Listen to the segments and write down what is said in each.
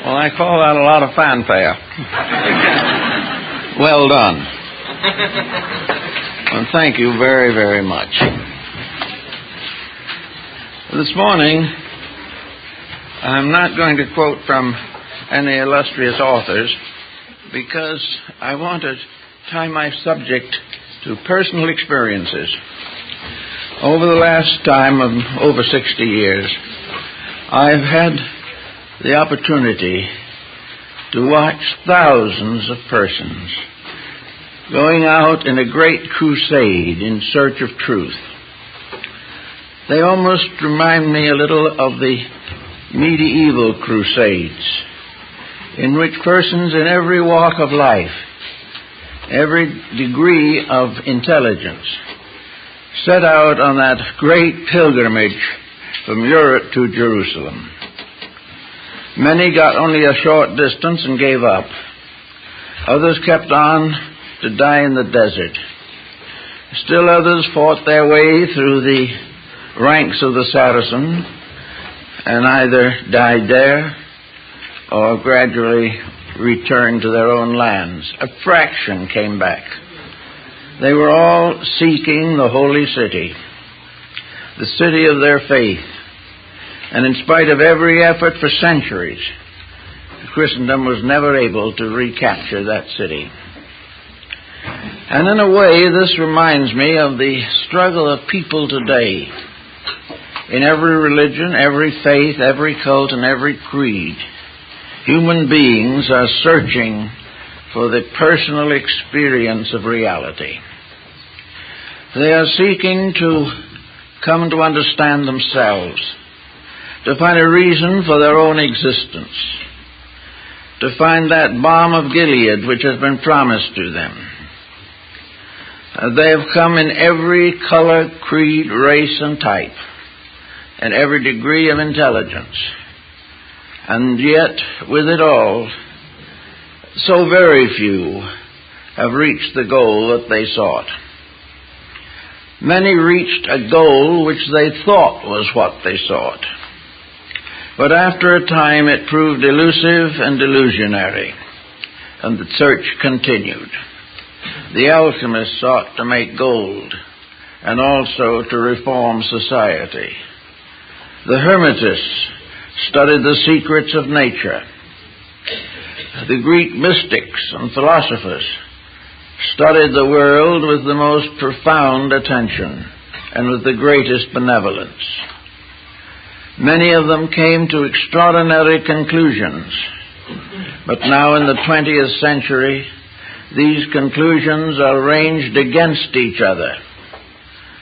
Well, I call that a lot of fanfare. Well done. Well, thank you very, very much. This morning, I'm not going to quote from any illustrious authors because I want to tie my subject to personal experiences. Over the last time of over 60 years, I've had the opportunity to watch thousands of persons going out in a great crusade in search of truth. They almost remind me a little of the medieval crusades, in which persons in every walk of life, every degree of intelligence, set out on that great pilgrimage from Europe to Jerusalem. Many got only a short distance and gave up. Others kept on to die in the desert. Still others fought their way through the ranks of the Saracen and either died there or gradually returned to their own lands. A fraction came back. They were all seeking the holy city, the city of their faith. And in spite of every effort for centuries, Christendom was never able to recapture that city. And in a way, this reminds me of the struggle of people today. In every religion, every faith, every cult, and every creed, human beings are searching for the personal experience of reality. They are seeking to come to understand themselves, to find a reason for their own existence, to find that balm of Gilead which has been promised to them. They have come in every color, creed, race, and type, and every degree of intelligence. And yet, with it all, so very few have reached the goal that they sought. Many reached a goal which they thought was what they sought. But after a time it proved elusive and illusionary, and the search continued. The alchemists sought to make gold, and also to reform society. The Hermetists studied the secrets of nature. The Greek mystics and philosophers studied the world with the most profound attention and with the greatest benevolence. Many of them came to extraordinary conclusions, but now in the 20th century, these conclusions are ranged against each other,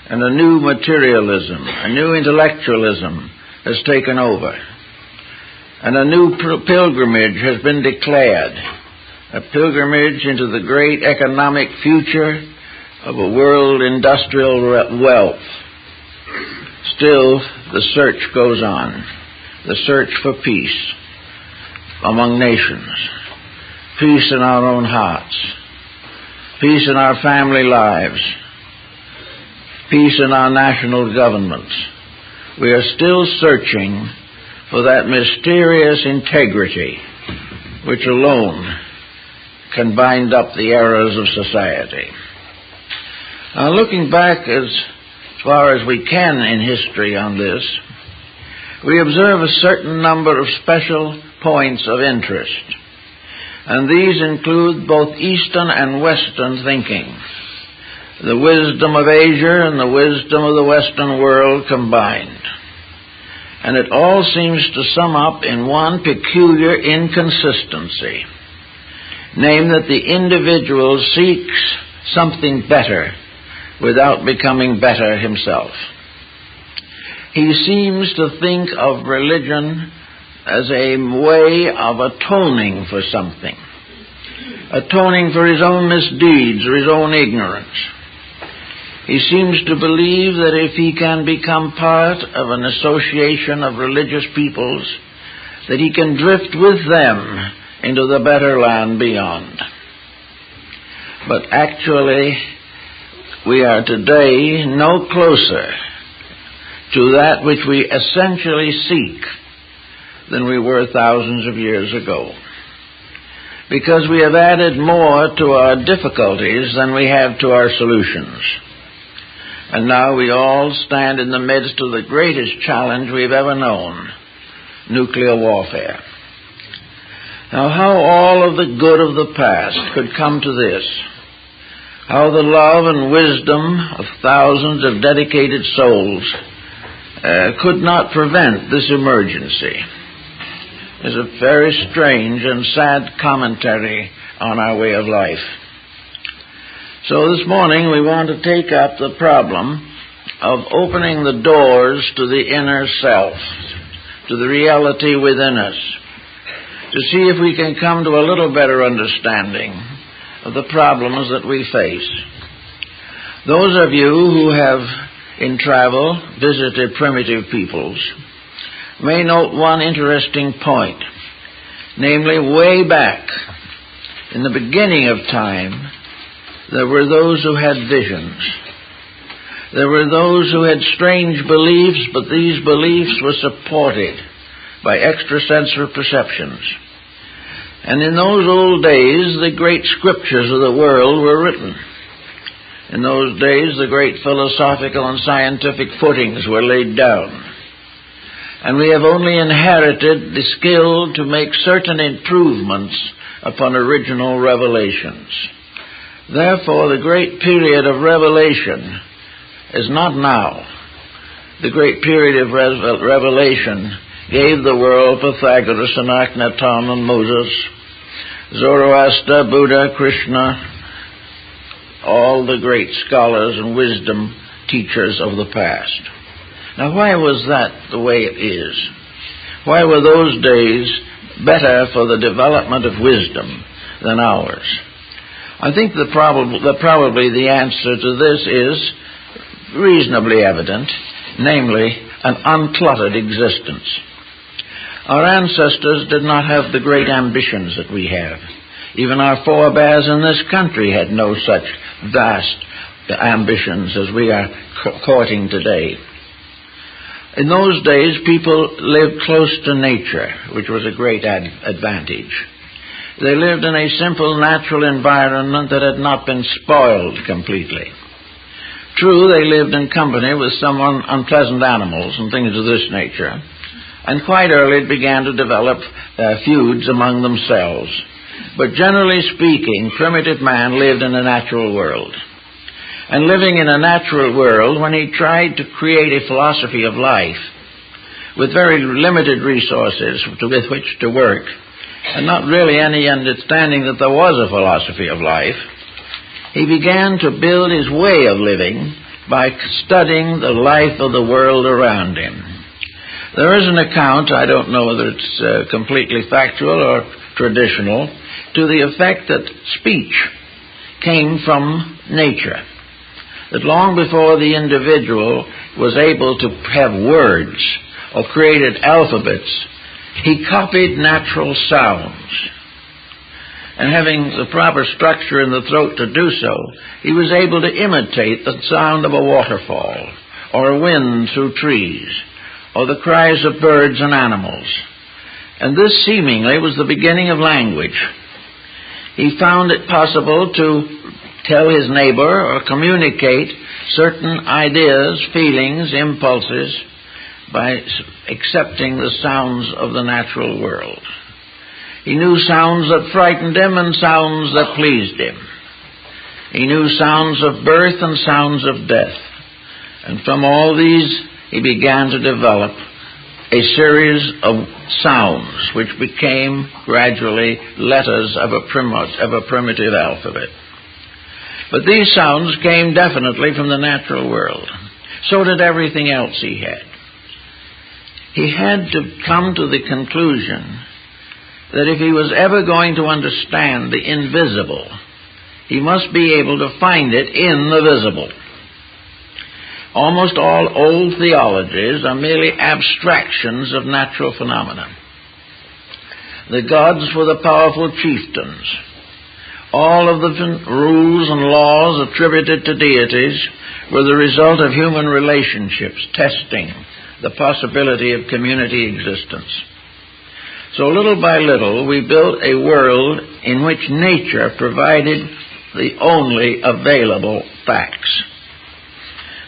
and a new materialism, a new intellectualism has taken over, and a new pilgrimage has been declared, a pilgrimage into the great economic future of a world industrial wealth. Still, the search goes on, the search for peace among nations, peace in our own hearts, peace in our family lives, peace in our national governments. We are still searching for that mysterious integrity which alone can bind up the errors of society. Now, looking back as far as we can in history on this, we observe a certain number of special points of interest, and these include both Eastern and Western thinking, the wisdom of Asia and the wisdom of the Western world combined. And it all seems to sum up in one peculiar inconsistency, namely that the individual seeks something better without becoming better himself. He seems to think of religion as a way of atoning for something, atoning for his own misdeeds or his own ignorance. He seems to believe that if he can become part of an association of religious peoples, that he can drift with them into the better land beyond. But actually, we are today no closer to that which we essentially seek than we were thousands of years ago. Because we have added more to our difficulties than we have to our solutions. And now we all stand in the midst of the greatest challenge we've ever known, nuclear warfare. Now, how all of the good of the past could come to this, how the love and wisdom of thousands of dedicated souls could not prevent this emergency, is a very strange and sad commentary on our way of life. So this morning we want to take up the problem of opening the doors to the inner self, to the reality within us, to see if we can come to a little better understanding of the problems that we face. Those of you who have, in travel, visited primitive peoples may note one interesting point, namely, way back in the beginning of time, there were those who had visions. There were those who had strange beliefs, but these beliefs were supported by extrasensory perceptions. And in those old days, the great scriptures of the world were written. In those days, the great philosophical and scientific footings were laid down. And we have only inherited the skill to make certain improvements upon original revelations. Therefore, the great period of revelation is not now. The great period of revelation gave the world Pythagoras and Akhenaton and Moses, Zoroaster, Buddha, Krishna, all the great scholars and wisdom teachers of the past. Now, why was that the way it is? Why were those days better for the development of wisdom than ours? I think probably the answer to this is reasonably evident, namely, an uncluttered existence. Our ancestors did not have the great ambitions that we have. Even our forebears in this country had no such vast ambitions as we are courting today. In those days, people lived close to nature, which was a great advantage. They lived in a simple, natural environment that had not been spoiled completely. True, they lived in company with some unpleasant animals and things of this nature, and quite early began to develop feuds among themselves. But generally speaking, primitive man lived in a natural world. And living in a natural world, when he tried to create a philosophy of life with very limited resources with which to work, and not really any understanding that there was a philosophy of life, he began to build his way of living by studying the life of the world around him. There is an account, I don't know whether it's completely factual or traditional, to the effect that speech came from nature. That long before the individual was able to have words or created alphabets, he copied natural sounds. And having the proper structure in the throat to do so, he was able to imitate the sound of a waterfall, or a wind through trees, or the cries of birds and animals. And this seemingly was the beginning of language. He found it possible to tell his neighbor or communicate certain ideas, feelings, impulses by accepting the sounds of the natural world. He knew sounds that frightened him and sounds that pleased him. He knew sounds of birth and sounds of death. And from all these, he began to develop a series of sounds which became gradually letters of a primitive alphabet. But these sounds came definitely from the natural world. So did everything else he had. He had to come to the conclusion that if he was ever going to understand the invisible, he must be able to find it in the visible. Almost all old theologies are merely abstractions of natural phenomena. The gods were the powerful chieftains. All of the rules and laws attributed to deities were the result of human relationships, testing, the possibility of community existence. So little by little, we built a world in which nature provided the only available facts.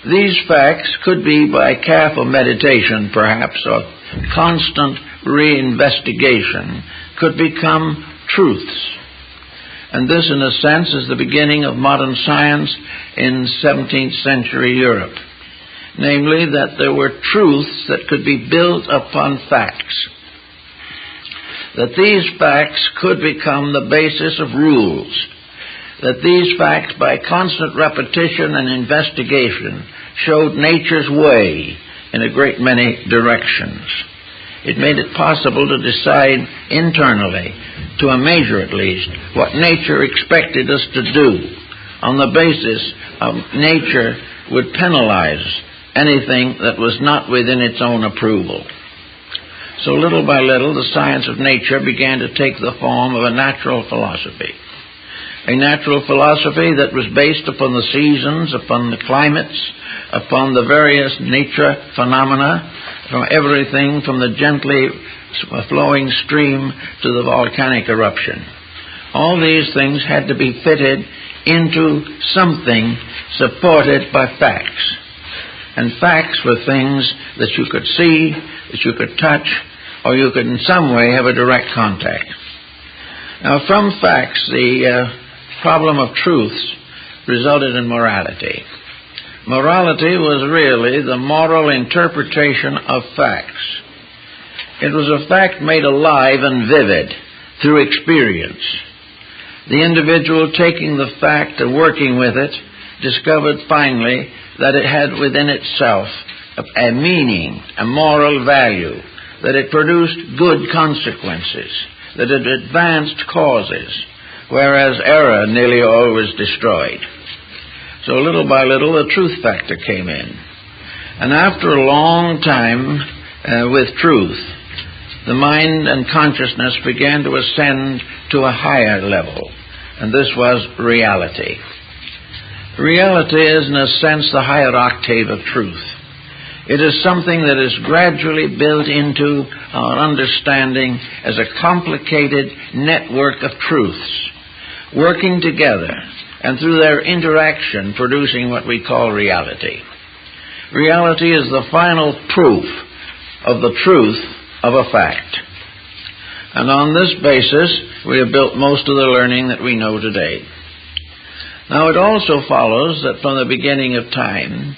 These facts could be, by careful meditation perhaps, or constant reinvestigation, could become truths. And this, in a sense, is the beginning of modern science in 17th century Europe. Namely, that there were truths that could be built upon facts. That these facts could become the basis of rules. That these facts, by constant repetition and investigation, showed nature's way in a great many directions. It made it possible to decide internally, to a measure at least, what nature expected us to do. On the basis of nature would penalize anything that was not within its own approval. So little by little, the science of nature began to take the form of a natural philosophy. A natural philosophy that was based upon the seasons, upon the climates, upon the various nature phenomena, from everything from the gently flowing stream to the volcanic eruption. All these things had to be fitted into something supported by facts. And facts were things that you could see, that you could touch, or you could in some way have a direct contact. Now, from facts, the problem of truths resulted in morality. Morality was really the moral interpretation of facts. It was a fact made alive and vivid through experience. The individual taking the fact and working with it discovered finally that it had within itself a meaning, a moral value, that it produced good consequences, that it advanced causes, whereas error nearly always destroyed. So little by little, the truth factor came in. And after a long time with truth, the mind and consciousness began to ascend to a higher level, and this was reality. Reality is, in a sense, the higher octave of truth. It is something that is gradually built into our understanding as a complicated network of truths, working together, and through their interaction producing what we call reality. Reality is the final proof of the truth of a fact. And on this basis, we have built most of the learning that we know today. Now, it also follows that from the beginning of time,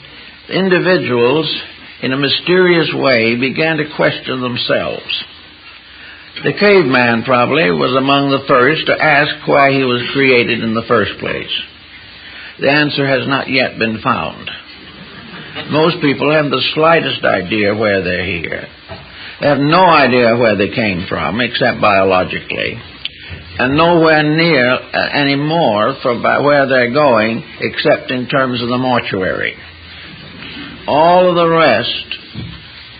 individuals, in a mysterious way, began to question themselves. The caveman probably was among the first to ask why he was created in the first place. The answer has not yet been found. Most people haven't the slightest idea where they're here. They have no idea where they came from, except biologically, and nowhere near anymore from where they're going, except in terms of the mortuary. All of the rest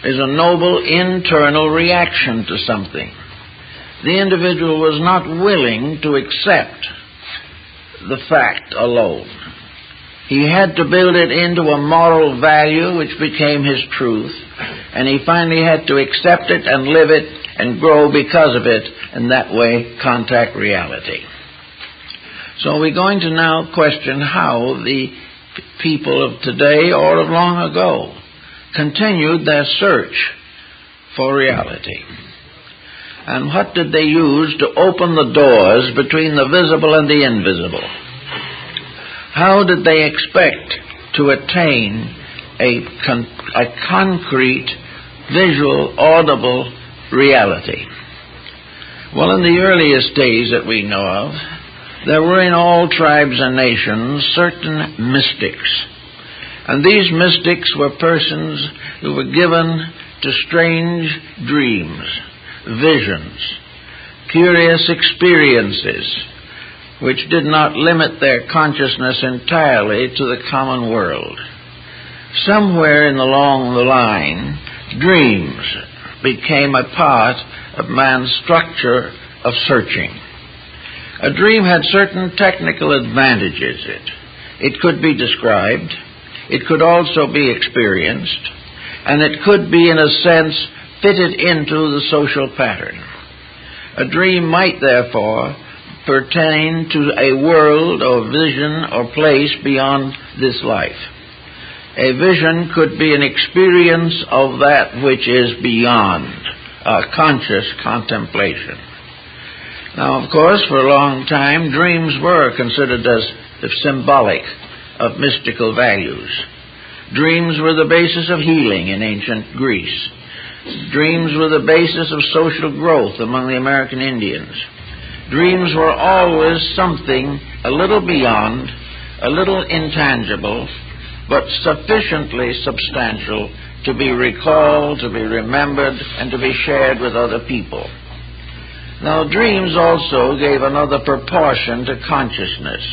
is a noble internal reaction to something. The individual was not willing to accept the fact alone. He had to build it into a moral value which became his truth, and he finally had to accept it and live it and grow because of it, and that way contact reality. So we're going to now question how the people of today or of long ago continued their search for reality. And what did they use to open the doors between the visible and the invisible? How did they expect to attain a concrete, visual, audible reality? Well, in the earliest days that we know of, there were in all tribes and nations certain mystics. And these mystics were persons who were given to strange dreams, visions, curious experiences, which did not limit their consciousness entirely to the common world. Somewhere along the line, dreams became a part of man's structure of searching. A dream had certain technical advantages. It could be described. It could also be experienced. and it could be, in a sense, fitted into the social pattern. A dream might, therefore, pertain to a world or vision or place beyond this life. A vision could be an experience of that which is beyond, a conscious contemplation. Now, of course, for a long time, dreams were considered as symbolic of mystical values. Dreams were the basis of healing in ancient Greece. Dreams were the basis of social growth among the American Indians. Dreams were always something a little beyond, a little intangible, but sufficiently substantial to be recalled, to be remembered, and to be shared with other people. Now, dreams also gave another proportion to consciousness.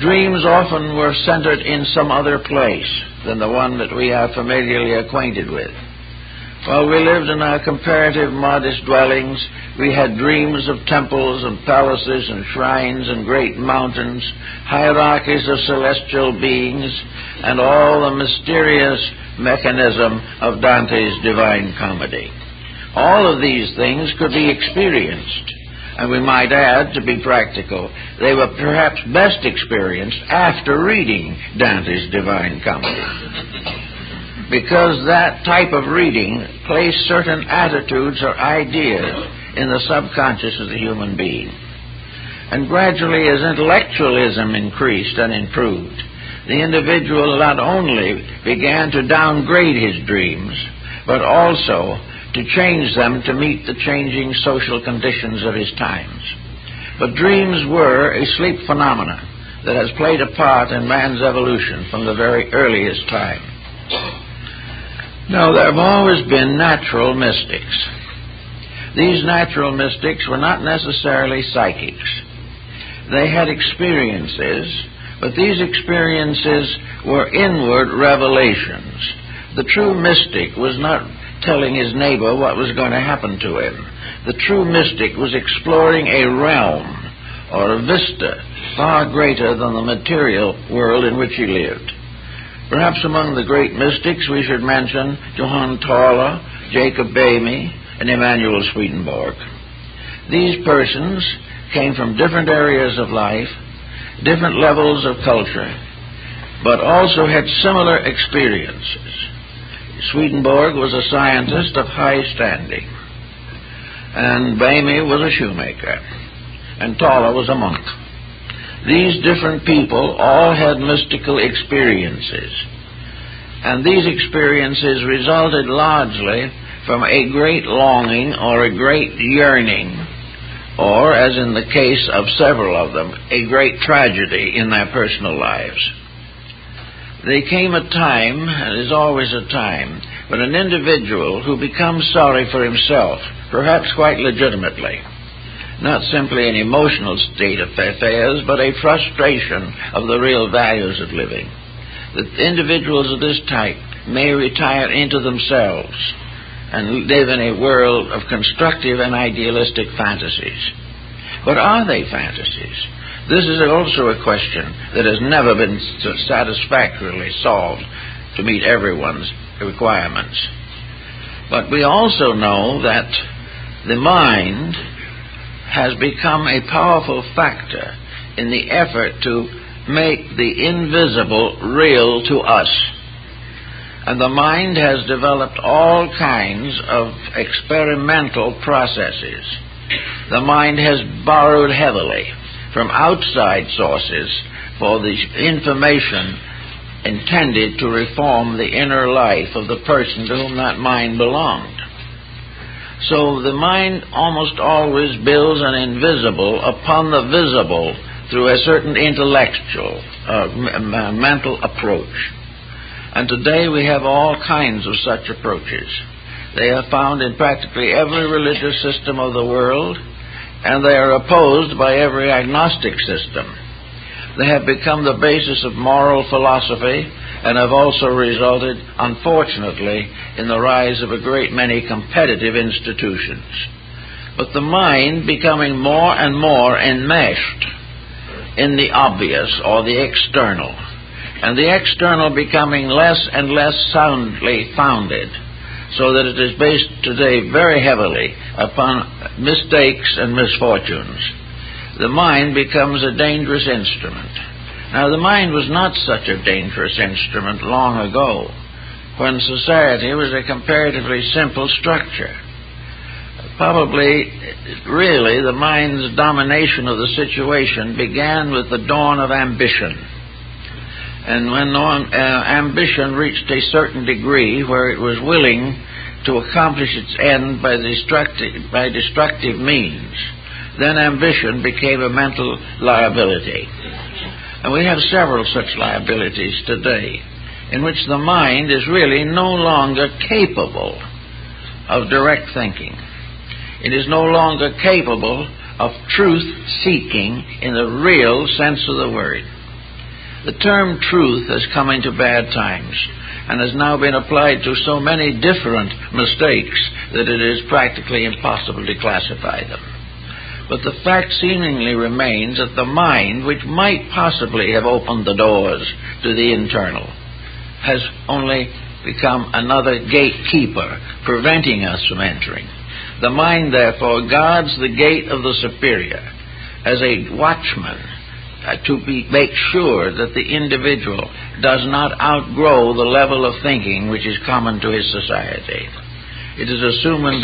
Dreams often were centered in some other place than the one that we are familiarly acquainted with. While we lived in our comparative modest dwellings, we had dreams of temples and palaces and shrines and great mountains, hierarchies of celestial beings, and all the mysterious mechanism of Dante's Divine Comedy. All of these things could be experienced, and we might add, to be practical, they were perhaps best experienced after reading Dante's Divine Comedy, because that type of reading placed certain attitudes or ideas in the subconscious of the human being. And gradually, as intellectualism increased and improved, the individual not only began to downgrade his dreams, but also to change them to meet the changing social conditions of his times. But dreams were a sleep phenomenon that has played a part in man's evolution from the very earliest time. Now, there have always been natural mystics. These natural mystics were not necessarily psychics. They had experiences, but these experiences were inward revelations. The true mystic was not telling his neighbor what was going to happen to him. The true mystic was exploring a realm or a vista far greater than the material world in which he lived. Perhaps among the great mystics we should mention Johann Tauler, Jacob Boehme, and Emanuel Swedenborg. These persons came from different areas of life, different levels of culture, but also had similar experiences. Swedenborg was a scientist of high standing, and Boehme was a shoemaker, and Tauler was a monk. These different people all had mystical experiences, and these experiences resulted largely from a great longing or a great yearning, or, as in the case of several of them, a great tragedy in their personal lives. There came a time, and there's always a time, when an individual who becomes sorry for himself, perhaps quite legitimately, not simply an emotional state of affairs, but a frustration of the real values of living. The individuals of this type may retire into themselves and live in a world of constructive and idealistic fantasies. But are they fantasies? This is also a question that has never been satisfactorily solved to meet everyone's requirements. But we also know that the mind has become a powerful factor in the effort to make the invisible real to us. And the mind has developed all kinds of experimental processes. The mind has borrowed heavily from outside sources for the information intended to reform the inner life of the person to whom that mind belonged. So the mind almost always builds an invisible upon the visible through a certain intellectual, mental approach. And today we have all kinds of such approaches. They are found in practically every religious system of the world, and they are opposed by every agnostic system. They have become the basis of moral philosophy and have also resulted, unfortunately, in the rise of a great many competitive institutions. But the mind becoming more and more enmeshed in the obvious or the external and the external becoming less and less soundly founded, so that it is based today very heavily upon mistakes and misfortunes. The mind becomes a dangerous instrument. Now, the mind was not such a dangerous instrument long ago, when society was a comparatively simple structure. Probably, really, the mind's domination of the situation began with the dawn of ambition. And when ambition reached a certain degree where it was willing to accomplish its end by destructive means, then ambition became a mental liability. And we have several such liabilities today, in which the mind is really no longer capable of direct thinking. It is no longer capable of truth-seeking in the real sense of the word. The term truth has come into bad times and has now been applied to so many different mistakes that it is practically impossible to classify them. But the fact seemingly remains that the mind, which might possibly have opened the doors to the internal, has only become another gatekeeper, preventing us from entering. The mind, therefore, guards the gate of the superior as a watchman to make sure that the individual does not outgrow the level of thinking which is common to his society. It is assumed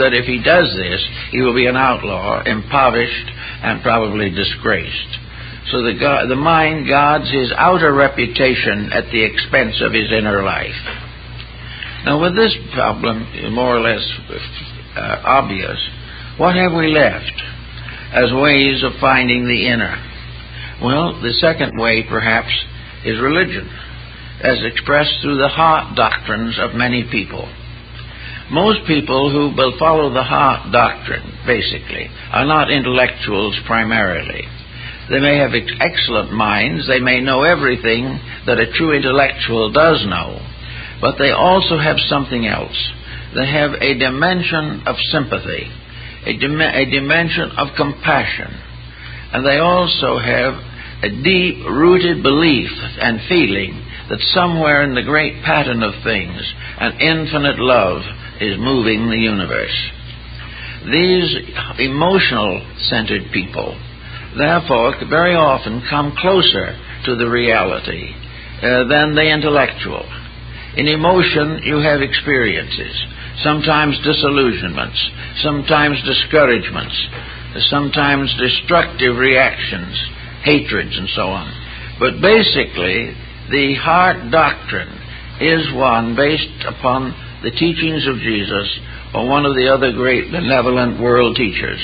that if he does this, he will be an outlaw, impoverished, and probably disgraced. So the mind guards his outer reputation at the expense of his inner life. Now, with this problem more or less obvious, what have we left as ways of finding the inner? Well, the second way, perhaps, is religion, as expressed through the heart doctrines of many people. Most people who will follow the heart doctrine, basically, are not intellectuals primarily. They may have excellent minds, they may know everything that a true intellectual does know, but they also have something else. They have a dimension of sympathy, a dimension of compassion, and they also have a deep-rooted belief and feeling that somewhere in the great pattern of things, an infinite love is moving the universe. These emotional-centered people, therefore, very often come closer to the reality than the intellectual. In emotion, you have experiences, sometimes disillusionments, sometimes discouragements, sometimes destructive reactions, hatreds, and so on. But basically, the heart doctrine is one based upon the teachings of Jesus or one of the other great benevolent world teachers.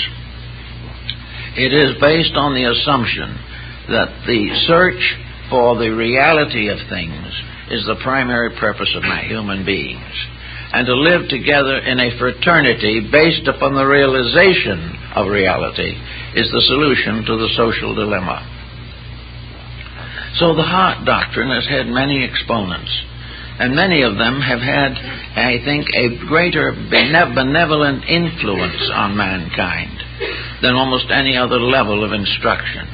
It is based on the assumption that the search for the reality of things is the primary purpose of human beings, and to live together in a fraternity based upon the realization of reality is the solution to the social dilemma. So the heart doctrine has had many exponents, and many of them have had, I think, a greater benevolent influence on mankind than almost any other level of instruction.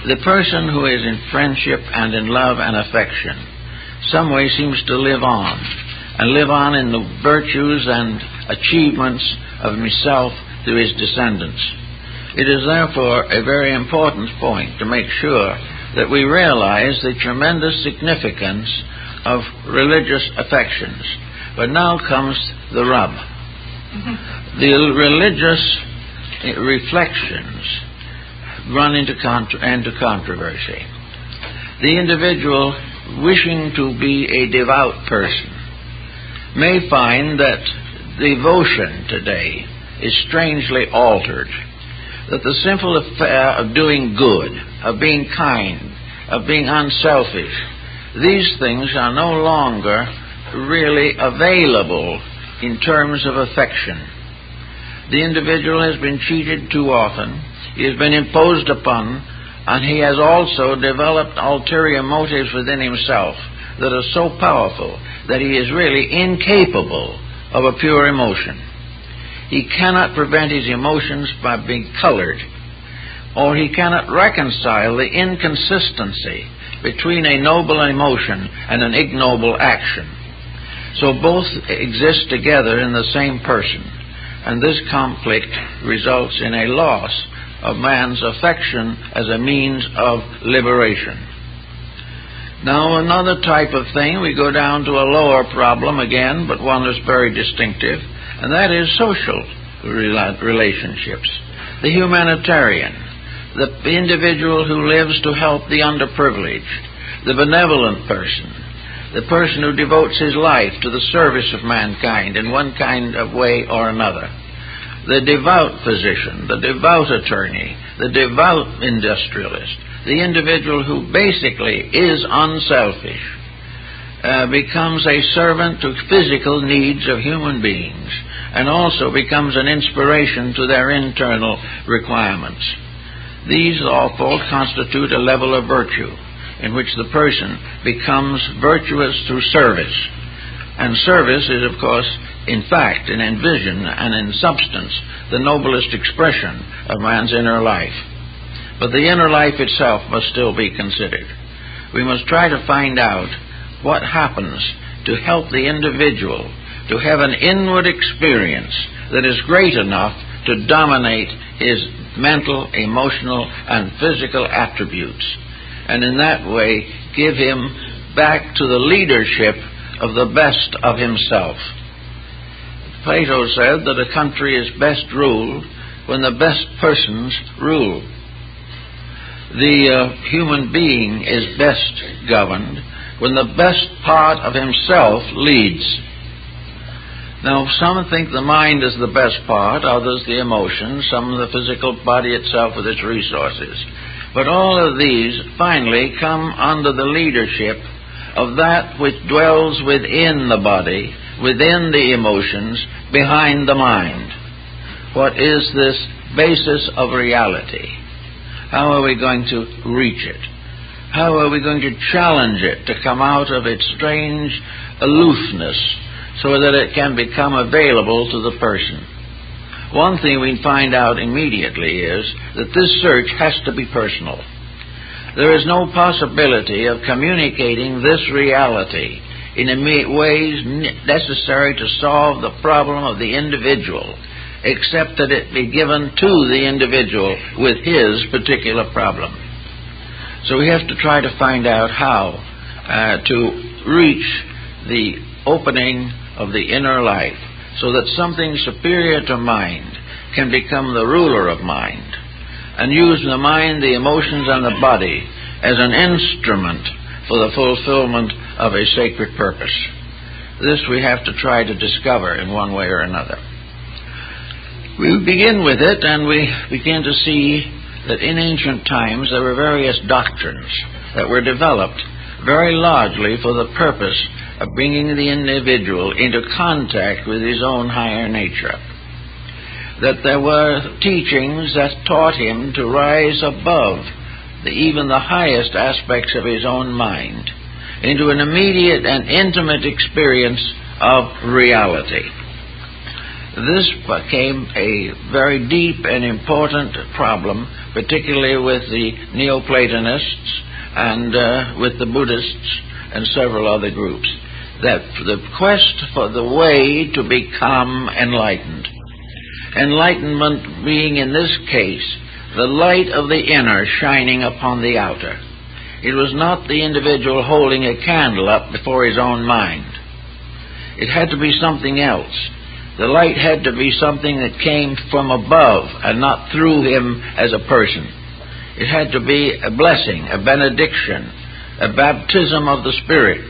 The person who is in friendship and in love and affection some way seems to live on, and live on in the virtues and achievements of himself through his descendants. It is therefore a very important point to make sure that we realize the tremendous significance of religious affections. But now comes the rub. The religious reflections run into controversy. The individual wishing to be a devout person may find that devotion today is strangely altered, that the simple affair of doing good, of being kind, of being unselfish, these things are no longer really available in terms of affection. The individual has been cheated too often, he has been imposed upon, and he has also developed ulterior motives within himself that are so powerful that he is really incapable of a pure emotion. He cannot prevent his emotions by being colored, or he cannot reconcile the inconsistency between a noble emotion and an ignoble action. So both exist together in the same person, and this conflict results in a loss of man's affection as a means of liberation. Now, another type of thing, we go down to a lower problem again, but one that's very distinctive, and that is social relationships. The humanitarian, the individual who lives to help the underprivileged, the benevolent person, the person who devotes his life to the service of mankind in one kind of way or another, the devout physician, the devout attorney, the devout industrialist, the individual who basically is unselfish, becomes a servant to physical needs of human beings and also becomes an inspiration to their internal requirements. These all constitute a level of virtue in which the person becomes virtuous through service. And service is, of course, in fact, and in vision and in substance, the noblest expression of man's inner life. But the inner life itself must still be considered. We must try to find out what happens to help the individual to have an inward experience that is great enough to dominate his mental, emotional, and physical attributes, and in that way give him back to the leadership of the best of himself. Plato said that a country is best ruled when the best persons rule. The human being is best governed when the best part of himself leads. Now, some think the mind is the best part, others the emotions, some the physical body itself with its resources. But all of these finally come under the leadership of that which dwells within the body, within the emotions, behind the mind. What is this basis of reality? How are we going to reach it? How are we going to challenge it to come out of its strange aloofness so that it can become available to the person? One thing we find out immediately is that this search has to be personal. There is no possibility of communicating this reality in ways necessary to solve the problem of the individual, except that it be given to the individual with his particular problem. So we have to try to find out how to reach the opening of the inner life so that something superior to mind can become the ruler of mind, and use the mind, the emotions, and the body as an instrument for the fulfillment of a sacred purpose. This we have to try to discover in one way or another. We begin with it, and we begin to see that in ancient times there were various doctrines that were developed very largely for the purpose of bringing the individual into contact with his own higher nature. That there were teachings that taught him to rise above even the highest aspects of his own mind into an immediate and intimate experience of reality. This became a very deep and important problem, particularly with the Neoplatonists and with the Buddhists and several other groups, that the quest for the way to become enlightened. Enlightenment being, in this case, the light of the inner shining upon the outer. It was not the individual holding a candle up before his own mind. It had to be something else. The light had to be something that came from above and not through him as a person. It had to be a blessing, a benediction, a baptism of the Spirit.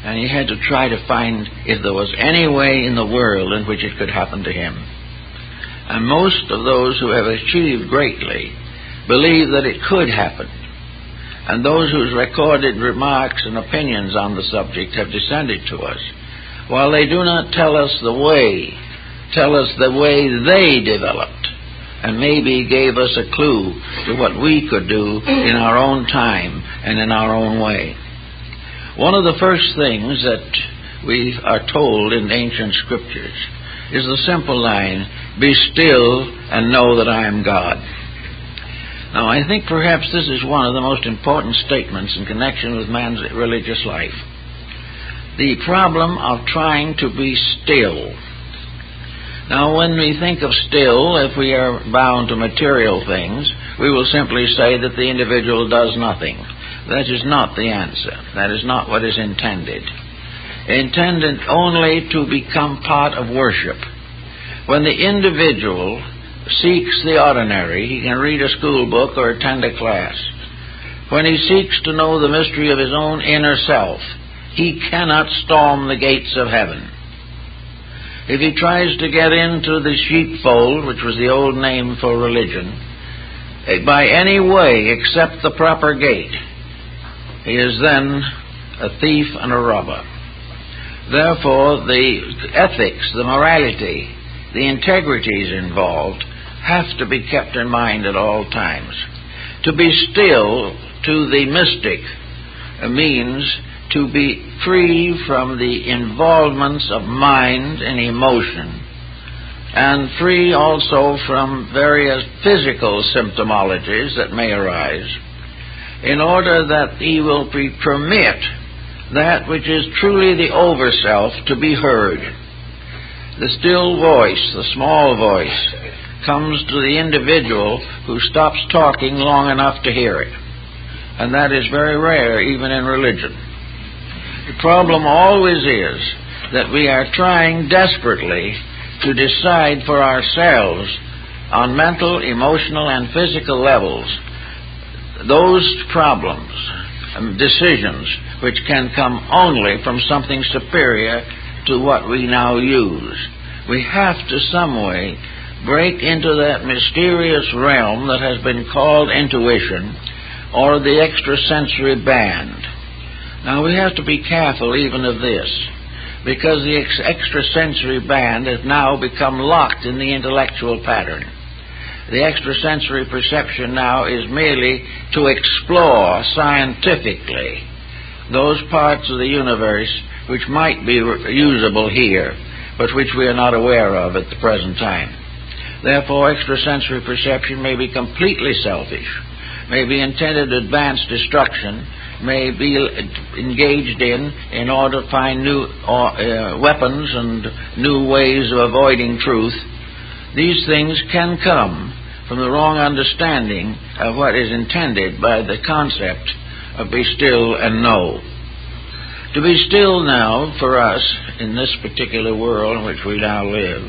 And he had to try to find if there was any way in the world in which it could happen to him. And most of those who have achieved greatly believe that it could happen. And those whose recorded remarks and opinions on the subject have descended to us, while they do not tell us the way they developed, and maybe gave us a clue to what we could do in our own time and in our own way. One of the first things that we are told in ancient scriptures is the simple line, "Be still and know that I am God." Now, I think perhaps this is one of the most important statements in connection with man's religious life. The problem of trying to be still. Now, when we think of still, if we are bound to material things, we will simply say that the individual does nothing. That is not the answer. That is not what is intended. Intended only to become part of worship. When the individual seeks the ordinary, he can read a school book or attend a class. When he seeks to know the mystery of his own inner self, he cannot storm the gates of heaven. If he tries to get into the sheepfold, which was the old name for religion, by any way except the proper gate, he is then a thief and a robber. Therefore, the ethics, the morality, the integrities involved have to be kept in mind at all times. To be still to the mystic means to be free from the involvements of mind and emotion, and free also from various physical symptomologies that may arise, in order that he will permit that which is truly the over-self to be heard. The still voice, the small voice, comes to the individual who stops talking long enough to hear it. And that is very rare, even in religion. The problem always is that we are trying desperately to decide for ourselves on mental, emotional, and physical levels those problems and decisions which can come only from something superior to what we now use. We have to some way break into that mysterious realm that has been called intuition or the extrasensory band. Now, we have to be careful even of this, because the extrasensory band has now become locked in the intellectual pattern. The extrasensory perception now is merely to explore scientifically those parts of the universe which might be usable here, but which we are not aware of at the present time. Therefore, extrasensory perception may be completely selfish, may be intended to advance destruction, may be engaged in order to find new weapons and new ways of avoiding truth. These things can come from the wrong understanding of what is intended by the concept of be still and know. To be still now, for us, in this particular world in which we now live,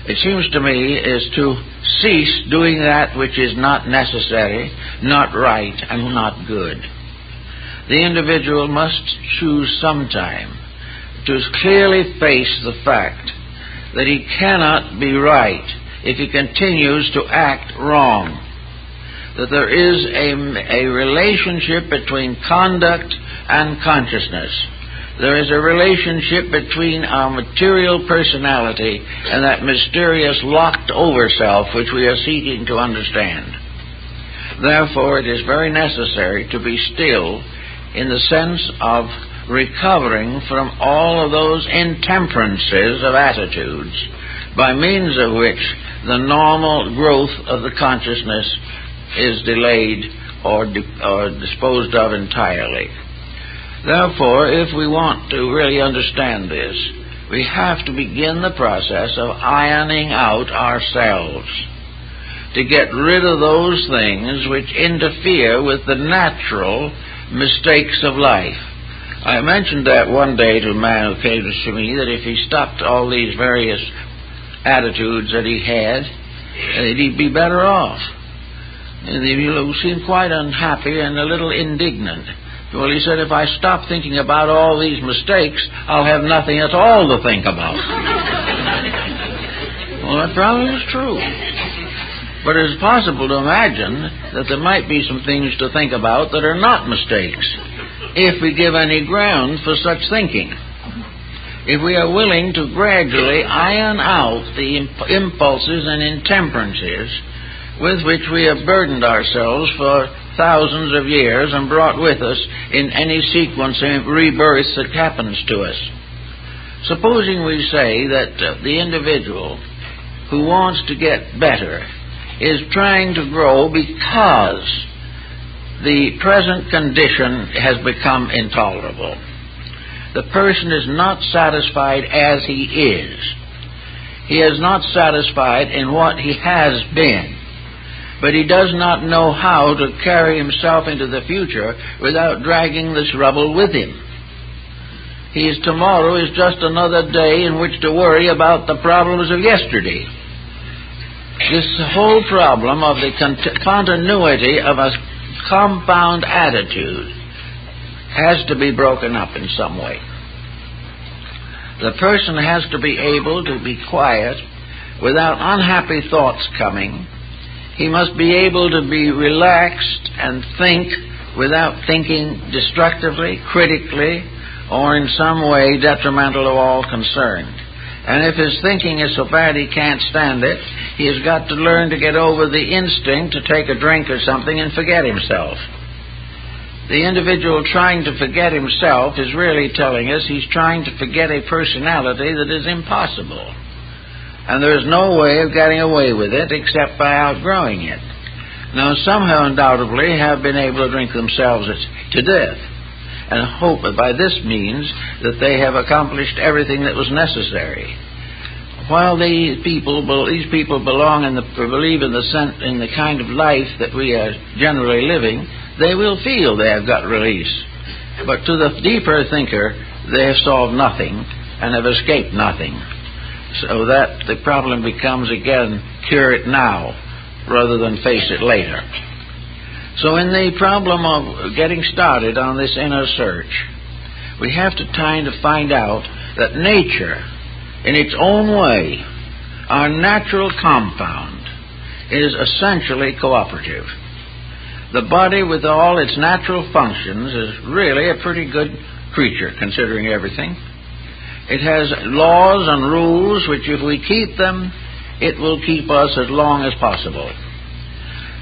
it seems to me, is to cease doing that which is not necessary, not right, and not good. The individual must choose sometime to clearly face the fact that he cannot be right if he continues to act wrong. That there is a relationship between conduct and consciousness. There is a relationship between our material personality and that mysterious locked over self which we are seeking to understand. Therefore, it is very necessary to be still in the sense of recovering from all of those intemperances of attitudes by means of which the normal growth of the consciousness is delayed or disposed of entirely. Therefore, if we want to really understand this, we have to begin the process of ironing out ourselves, to get rid of those things which interfere with the natural mistakes of life. I mentioned that one day to a man who came to me, that if he stopped all these various attitudes that he had, he'd be better off. And he seemed quite unhappy and a little indignant. Well, he said, if I stop thinking about all these mistakes, I'll have nothing at all to think about. Well, that probably is true. But it is possible to imagine that there might be some things to think about that are not mistakes, if we give any ground for such thinking. If we are willing to gradually iron out the impulses and intemperances with which we have burdened ourselves for thousands of years and brought with us in any sequence of rebirths that happens to us. Supposing we say that the individual who wants to get better is trying to grow because the present condition has become intolerable. The person is not satisfied as he is. He is not satisfied in what he has been, but he does not know how to carry himself into the future without dragging this rubble with him. Tomorrow is just another day in which to worry about the problems of yesterday. This whole problem of the continuity of a compound attitude has to be broken up in some way. The person has to be able to be quiet without unhappy thoughts coming. He must be able to be relaxed and think without thinking destructively, critically, or in some way detrimental to all concerned. And if his thinking is so bad he can't stand it, he has got to learn to get over the instinct to take a drink or something and forget himself. The individual trying to forget himself is really telling us he's trying to forget a personality that is impossible. And there is no way of getting away with it except by outgrowing it. Now, some have undoubtedly have been able to drink themselves to death, and hope that by this means that they have accomplished everything that was necessary. While these people belong in believe in the kind of life that we are generally living, they will feel they have got release. But to the deeper thinker, they have solved nothing and have escaped nothing. So that the problem becomes again, cure it now rather than face it later. So in the problem of getting started on this inner search, we have to try to find out that nature, in its own way, our natural compound, is essentially cooperative. The body, with all its natural functions, is really a pretty good creature, considering everything. It has laws and rules which, if we keep them, it will keep us as long as possible.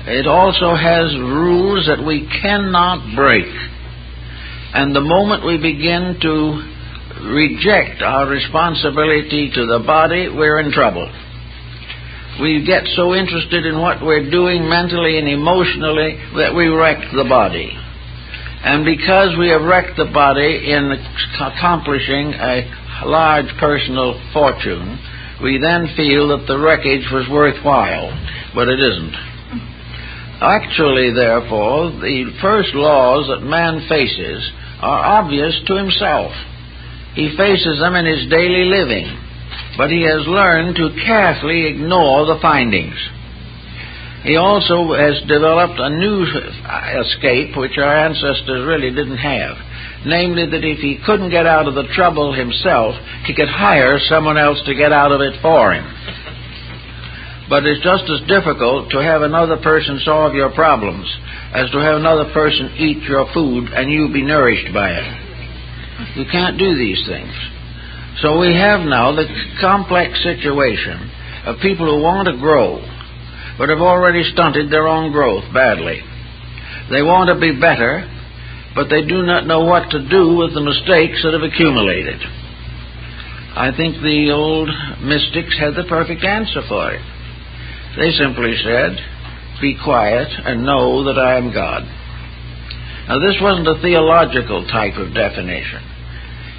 It also has rules that we cannot break. And the moment we begin to reject our responsibility to the body, we're in trouble. We get so interested in what we're doing mentally and emotionally that we wreck the body. And because we have wrecked the body in accomplishing a large personal fortune, we then feel that the wreckage was worthwhile, but it isn't. Actually, therefore, the first laws that man faces are obvious to himself. He faces them in his daily living, but he has learned to carefully ignore the findings. He also has developed a new escape which our ancestors really didn't have, namely that if he couldn't get out of the trouble himself, he could hire someone else to get out of it for him. But it's just as difficult to have another person solve your problems as to have another person eat your food and you be nourished by it. You can't do these things. So we have now the complex situation of people who want to grow, but have already stunted their own growth badly. They want to be better, but they do not know what to do with the mistakes that have accumulated. I think the old mystics had the perfect answer for it. They simply said, "Be quiet and know that I am God." Now, this wasn't a theological type of definition.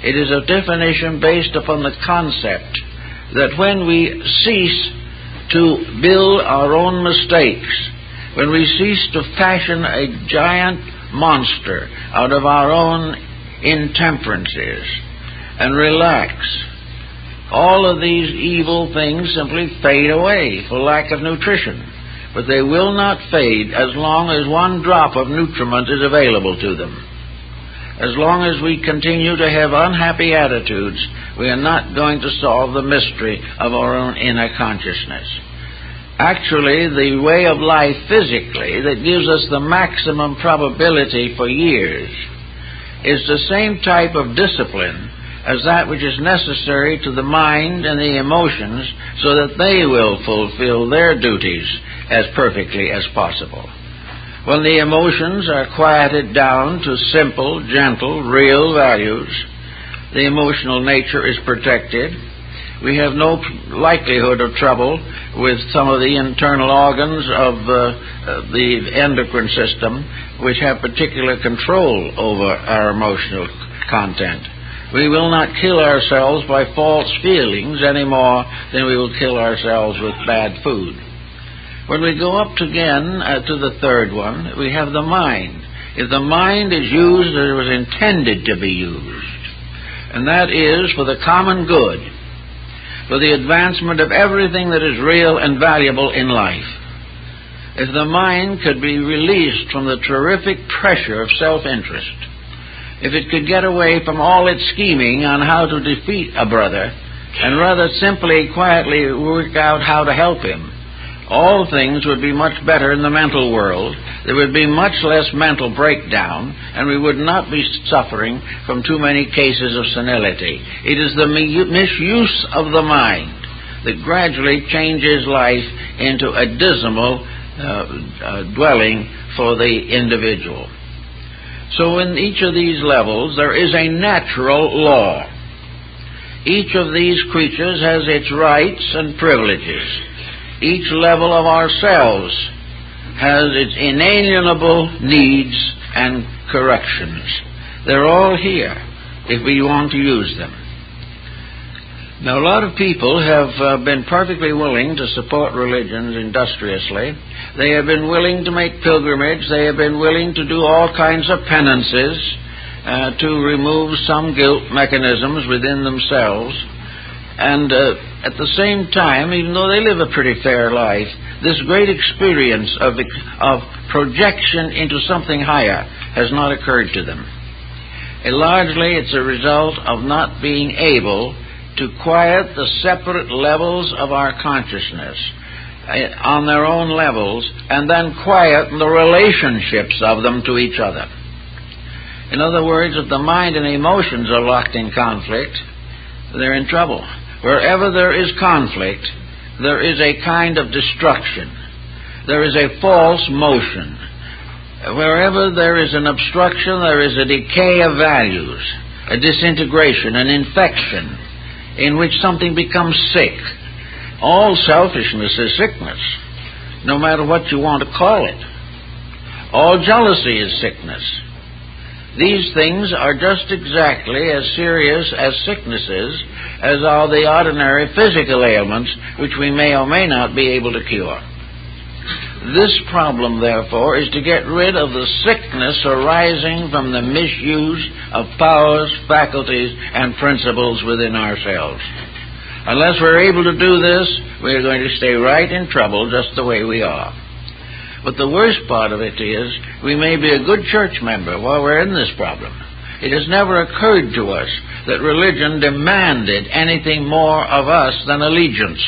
It is a definition based upon the concept that when we cease to build our own mistakes, when we cease to fashion a giant monster out of our own intemperances and relax, all of these evil things simply fade away for lack of nutrition. But they will not fade as long as one drop of nutriment is available to them. As long as we continue to have unhappy attitudes, we are not going to solve the mystery of our own inner consciousness. Actually, the way of life physically that gives us the maximum probability for years is the same type of discipline as that which is necessary to the mind and the emotions so that they will fulfill their duties as perfectly as possible. When the emotions are quieted down to simple, gentle, real values, the emotional nature is protected. We have no likelihood of trouble with some of the internal organs of the endocrine system, which have particular control over our emotional content. We will not kill ourselves by false feelings any more than we will kill ourselves with bad food. When we go up again to the third one, we have the mind. If the mind is used as it was intended to be used, and that is for the common good, for the advancement of everything that is real and valuable in life, if the mind could be released from the terrific pressure of self-interest, if it could get away from all its scheming on how to defeat a brother, and rather simply, quietly work out how to help him, all things would be much better in the mental world. There would be much less mental breakdown, and we would not be suffering from too many cases of senility. It is the misuse of the mind that gradually changes life into a dismal dwelling for the individual. So in each of these levels, there is a natural law. Each of these creatures has its rights and privileges. Each level of ourselves has its inalienable needs and corrections. They're all here if we want to use them. Now, a lot of people have been perfectly willing to support religions industriously. They have been willing to make pilgrimage. They have been willing to do all kinds of penances to remove some guilt mechanisms within themselves. And at the same time, even though they live a pretty fair life, this great experience of projection into something higher has not occurred to them. And largely, it's a result of not being able to quiet the separate levels of our consciousness on their own levels, and then quiet the relationships of them to each other. In other words, if the mind and emotions are locked in conflict, they're in trouble. Wherever there is conflict, there is a kind of destruction. There is a false motion. Wherever there is an obstruction, there is a decay of values, a disintegration, an infection, in which something becomes sick. All selfishness is sickness, no matter what you want to call it. All jealousy is sickness. These things are just exactly as serious as sicknesses as are the ordinary physical ailments which we may or may not be able to cure. This problem, therefore, is to get rid of the sickness arising from the misuse of powers, faculties, and principles within ourselves. Unless we're able to do this, we're going to stay right in trouble just the way we are. But the worst part of it is, we may be a good church member while we're in this problem. It has never occurred to us that religion demanded anything more of us than allegiance.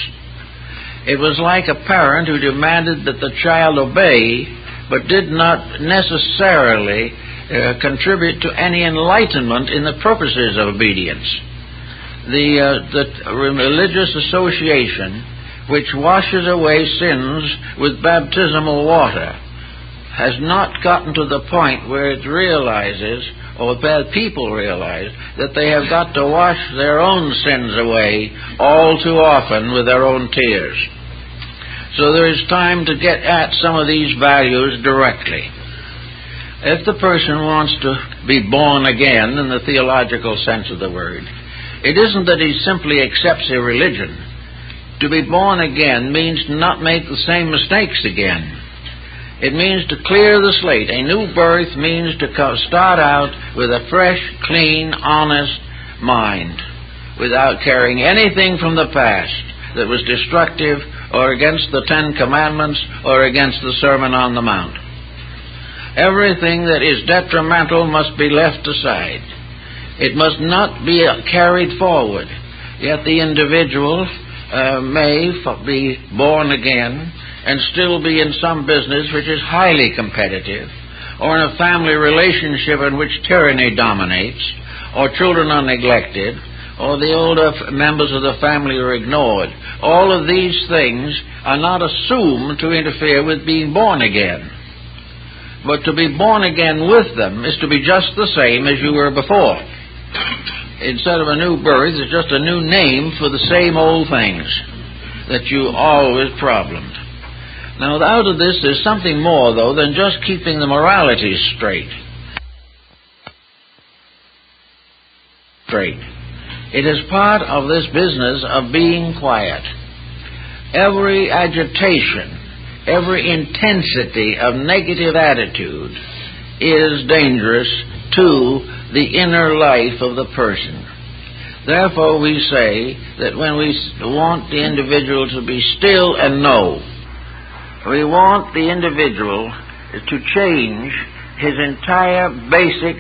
It was like a parent who demanded that the child obey, but did not necessarily contribute to any enlightenment in the purposes of obedience. The religious association which washes away sins with baptismal water has not gotten to the point where it realizes, or bad people realize, that they have got to wash their own sins away all too often with their own tears. So there is time to get at some of these values directly. If the person wants to be born again in the theological sense of the word, it isn't that he simply accepts a religion. To be born again means to not make the same mistakes again. It means to clear the slate. A new birth means to start out with a fresh, clean, honest mind, without carrying anything from the past that was destructive or against the Ten Commandments or against the Sermon on the Mount. Everything that is detrimental must be left aside. It must not be carried forward. Yet the individual may be born again and still be in some business which is highly competitive, or in a family relationship in which tyranny dominates, or children are neglected, or the older members of the family are ignored. All of these things are not assumed to interfere with being born again. But to be born again with them is to be just the same as you were before. instead of a new birth, it's just a new name for the same old things that you always problemed. Now, out of this, there's something more, though, than just keeping the moralities straight. It is part of this business of being quiet. Every agitation, every intensity of negative attitude is dangerous to the inner life of the person. Therefore, we say that when we want the individual to be still and know, we want the individual to change his entire basic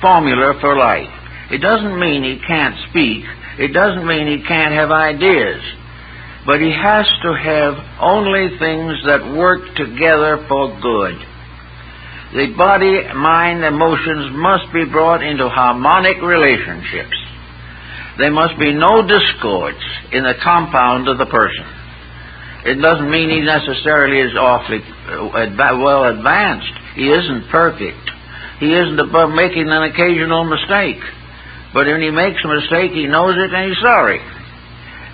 formula for life. It doesn't mean he can't speak. It doesn't mean he can't have ideas. But he has to have only things that work together for good. The body, mind, emotions must be brought into harmonic relationships. There must be no discords in the compound of the person. It doesn't mean he necessarily is awfully well advanced. He isn't perfect. He isn't above making an occasional mistake. But when he makes a mistake, he knows it and he's sorry.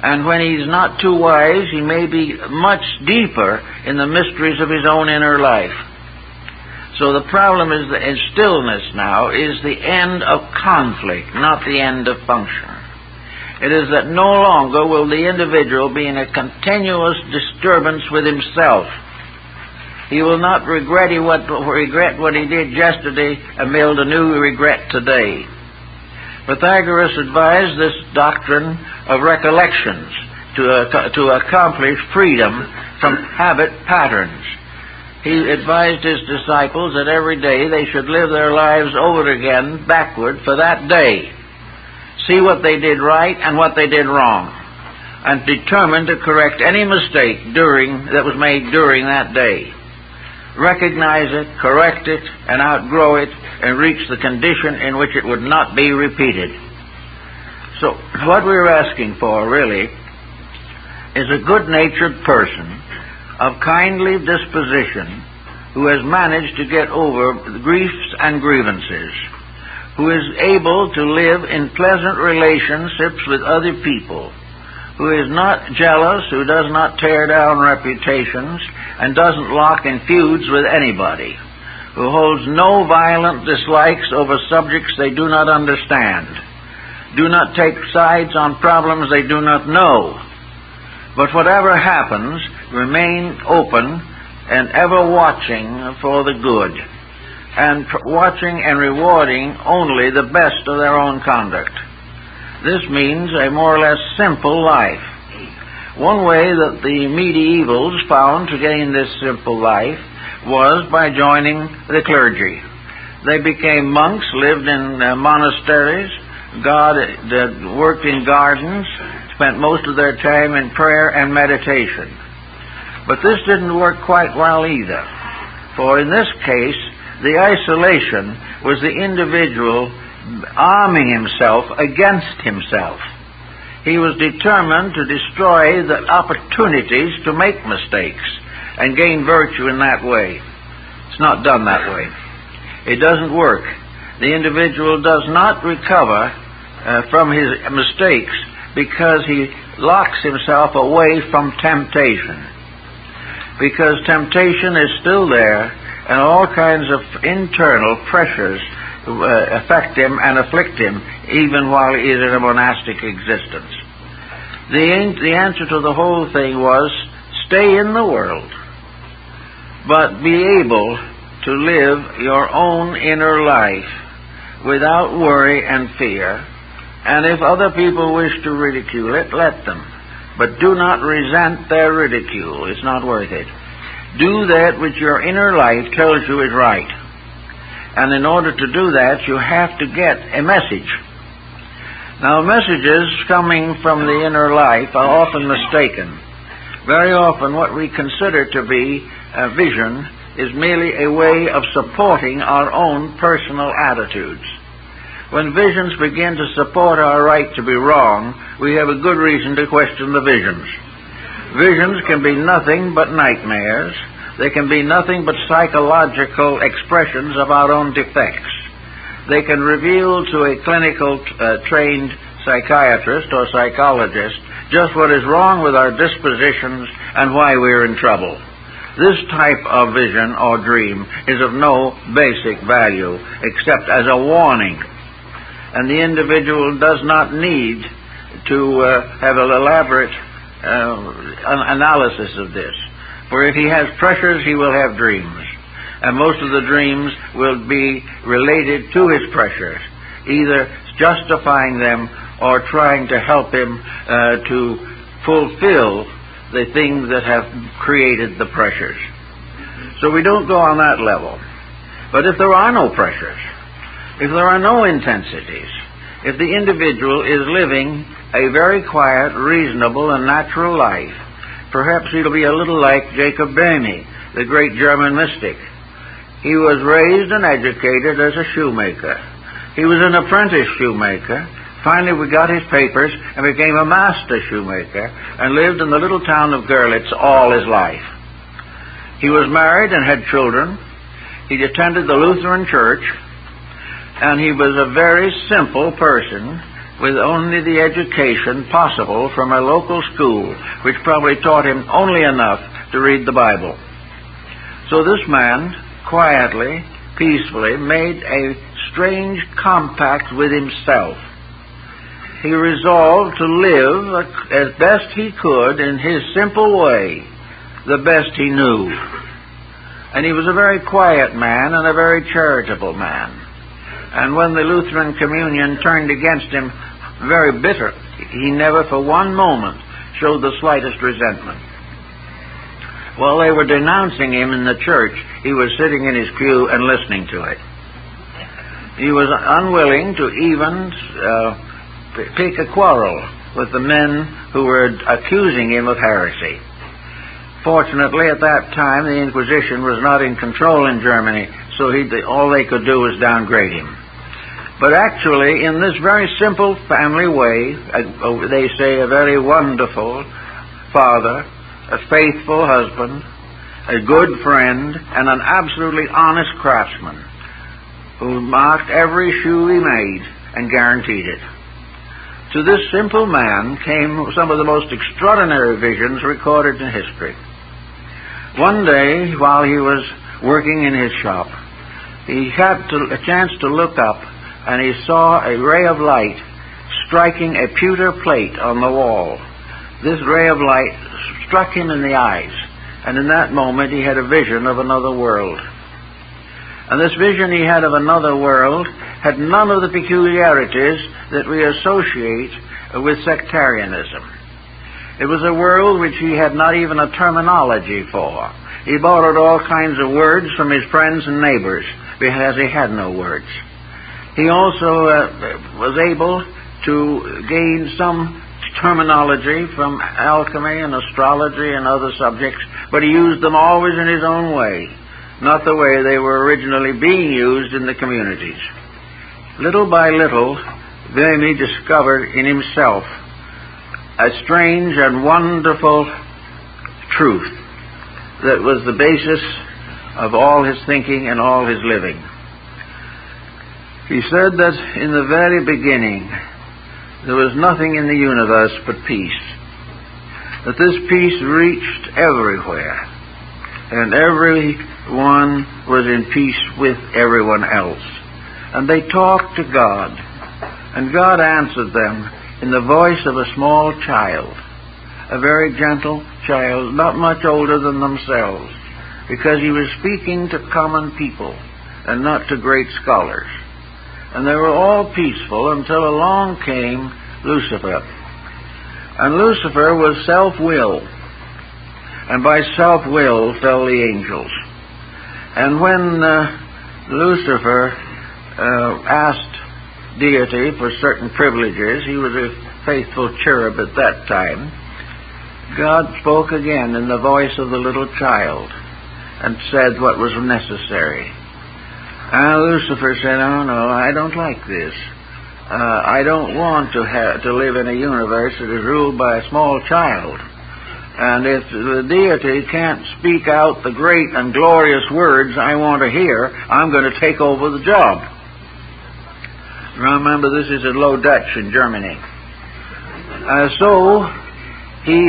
And when he's not too wise, he may be much deeper in the mysteries of his own inner life. So the problem is that in stillness now is the end of conflict, not the end of function. It is that no longer will the individual be in a continuous disturbance with himself. He will not regret what he did yesterday and build a new regret today. Pythagoras advised this doctrine of recollections to accomplish freedom from habit patterns. He advised his disciples that every day they should live their lives over again backward for that day. See what they did right and what they did wrong, and determine to correct any mistake that was made during that day. Recognize it, correct it, and outgrow it, and reach the condition in which it would not be repeated. So, what we're asking for, really, is a good-natured person of kindly disposition who has managed to get over griefs and grievances, who is able to live in pleasant relationships with other people, who is not jealous, who does not tear down reputations, and doesn't lock in feuds with anybody, who holds no violent dislikes over subjects they do not understand, do not take sides on problems they do not know, but whatever happens, remain open and ever watching for the good, and watching and rewarding only the best of their own conduct. This means a more or less simple life. One way that the medievals found to gain this simple life was by joining the clergy. They became monks, lived in monasteries, worked in gardens, spent most of their time in prayer and meditation. But this didn't work quite well either, for in this case, the isolation was the individual arming himself against himself. He was determined to destroy the opportunities to make mistakes and gain virtue in that way. It's not done that way. It doesn't work. The individual does not recover from his mistakes because he locks himself away from temptation. Because temptation is still there, and all kinds of internal pressures affect him and afflict him even while he is in a monastic existence. The answer to the whole thing was, stay in the world, but be able to live your own inner life without worry and fear, and if other people wish to ridicule it, let them. But do not resent their ridicule. It's not worth it. Do that which your inner life tells you is right. And in order to do that, you have to get a message. Now, messages coming from the inner life are often mistaken. Very often what we consider to be a vision is merely a way of supporting our own personal attitudes. When visions begin to support our right to be wrong, we have a good reason to question the visions. Visions can be nothing but nightmares. They can be nothing but psychological expressions of our own defects. they can reveal to a clinical trained psychiatrist or psychologist just what is wrong with our dispositions and why we're in trouble. This type of vision or dream is of no basic value except as a warning. And the individual does not need to have an elaborate analysis of this. For if he has pressures, he will have dreams. And most of the dreams will be related to his pressures, either justifying them or trying to help him to fulfill the things that have created the pressures. So we don't go on that level. But if there are no pressures, if there are no intensities, if the individual is living a very quiet, reasonable, and natural life, perhaps he'll be a little like Jacob Boehme, the great German mystic. He was raised and educated as a shoemaker. He was an apprentice shoemaker. Finally, we got his papers and became a master shoemaker and lived in the little town of Görlitz all his life. He was married and had children. He attended the Lutheran Church, and he was a very simple person with only the education possible from a local school, which probably taught him only enough to read the Bible. So this man quietly, peacefully made a strange compact with himself. He resolved to live as best he could in his simple way, the best he knew. And he was a very quiet man and a very charitable man. And when the Lutheran Communion turned against him very bitter, he never for one moment showed the slightest resentment. While they were denouncing him in the church, he was sitting in his pew and listening to it. He was unwilling to even pick a quarrel with the men who were accusing him of heresy. Fortunately, at that time, the Inquisition was not in control in Germany, so all they could do was downgrade him. But actually, in this very simple family way, they say a very wonderful father, a faithful husband, a good friend, and an absolutely honest craftsman who marked every shoe he made and guaranteed it. To this simple man came some of the most extraordinary visions recorded in history. One day, while he was working in his shop, he had a chance to look up, and he saw a ray of light striking a pewter plate on the wall. This ray of light struck him in the eyes, and in that moment he had a vision of another world. And this vision he had of another world had none of the peculiarities that we associate with sectarianism. It was a world which he had not even a terminology for. He borrowed all kinds of words from his friends and neighbors because he had no words. He also was able to gain some terminology from alchemy and astrology and other subjects, but he used them always in his own way, not the way they were originally being used in the communities. Little by little, Boehme discovered in himself a strange and wonderful truth that was the basis of all his thinking and all his living. He said that in the very beginning there was nothing in the universe but peace, that this peace reached everywhere, and everyone was in peace with everyone else. And they talked to God, and God answered them in the voice of a small child, a very gentle child, not much older than themselves, because he was speaking to common people and not to great scholars. And they were all peaceful until along came Lucifer. And Lucifer was self-will, and by self-will fell the angels. And when Lucifer asked deity for certain privileges, he was a faithful cherub at that time, God spoke again in the voice of the little child and said what was necessary. And Lucifer said, "Oh no, I don't like this. I don't want to live in a universe that is ruled by a small child. And if the deity can't speak out the great and glorious words I want to hear, I'm going to take over the job." Remember, this is at Low Dutch in Germany. So he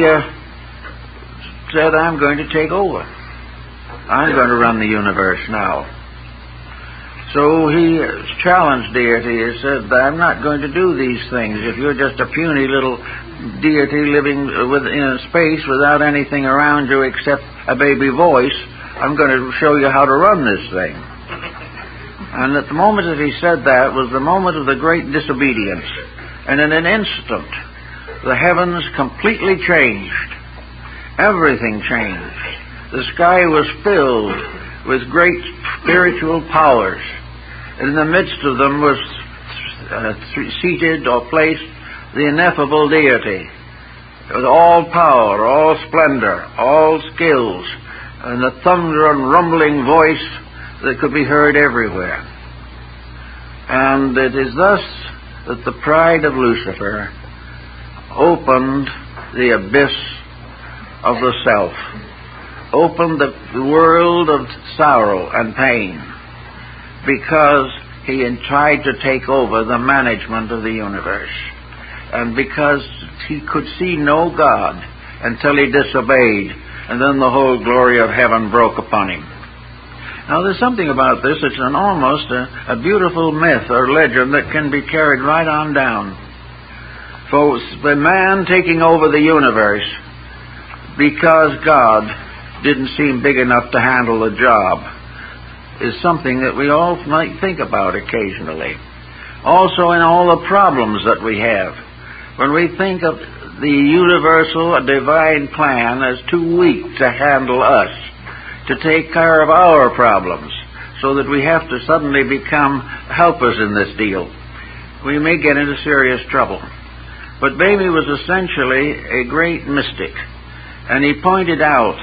said, I'm going to take over. I'm going to run the universe now. So he challenged deity. He said, I'm not going to do these things. If you're just a puny little deity living in space without anything around you except a baby voice, I'm going to show you how to run this thing. And at the moment that he said that was the moment of the great disobedience. And in an instant, the heavens completely changed. Everything changed. The sky was filled with great spiritual powers. In the midst of them was seated or placed the ineffable deity, with all power, all splendor, all skills, and the thunder and rumbling voice that could be heard everywhere. And it is thus that the pride of Lucifer opened the abyss of the self, opened the world of sorrow and pain, because he had tried to take over the management of the universe, and because he could see no God until he disobeyed, and then the whole glory of heaven broke upon him. Now there's something about this, it's almost a beautiful myth or legend that can be carried right on down. For the man taking over the universe because God didn't seem big enough to handle the job is something that we all might think about occasionally. Also in all the problems that we have. When we think of the universal divine plan as too weak to handle us, to take care of our problems, so that we have to suddenly become helpers in this deal, we may get into serious trouble. But Bamey was essentially a great mystic, and he pointed out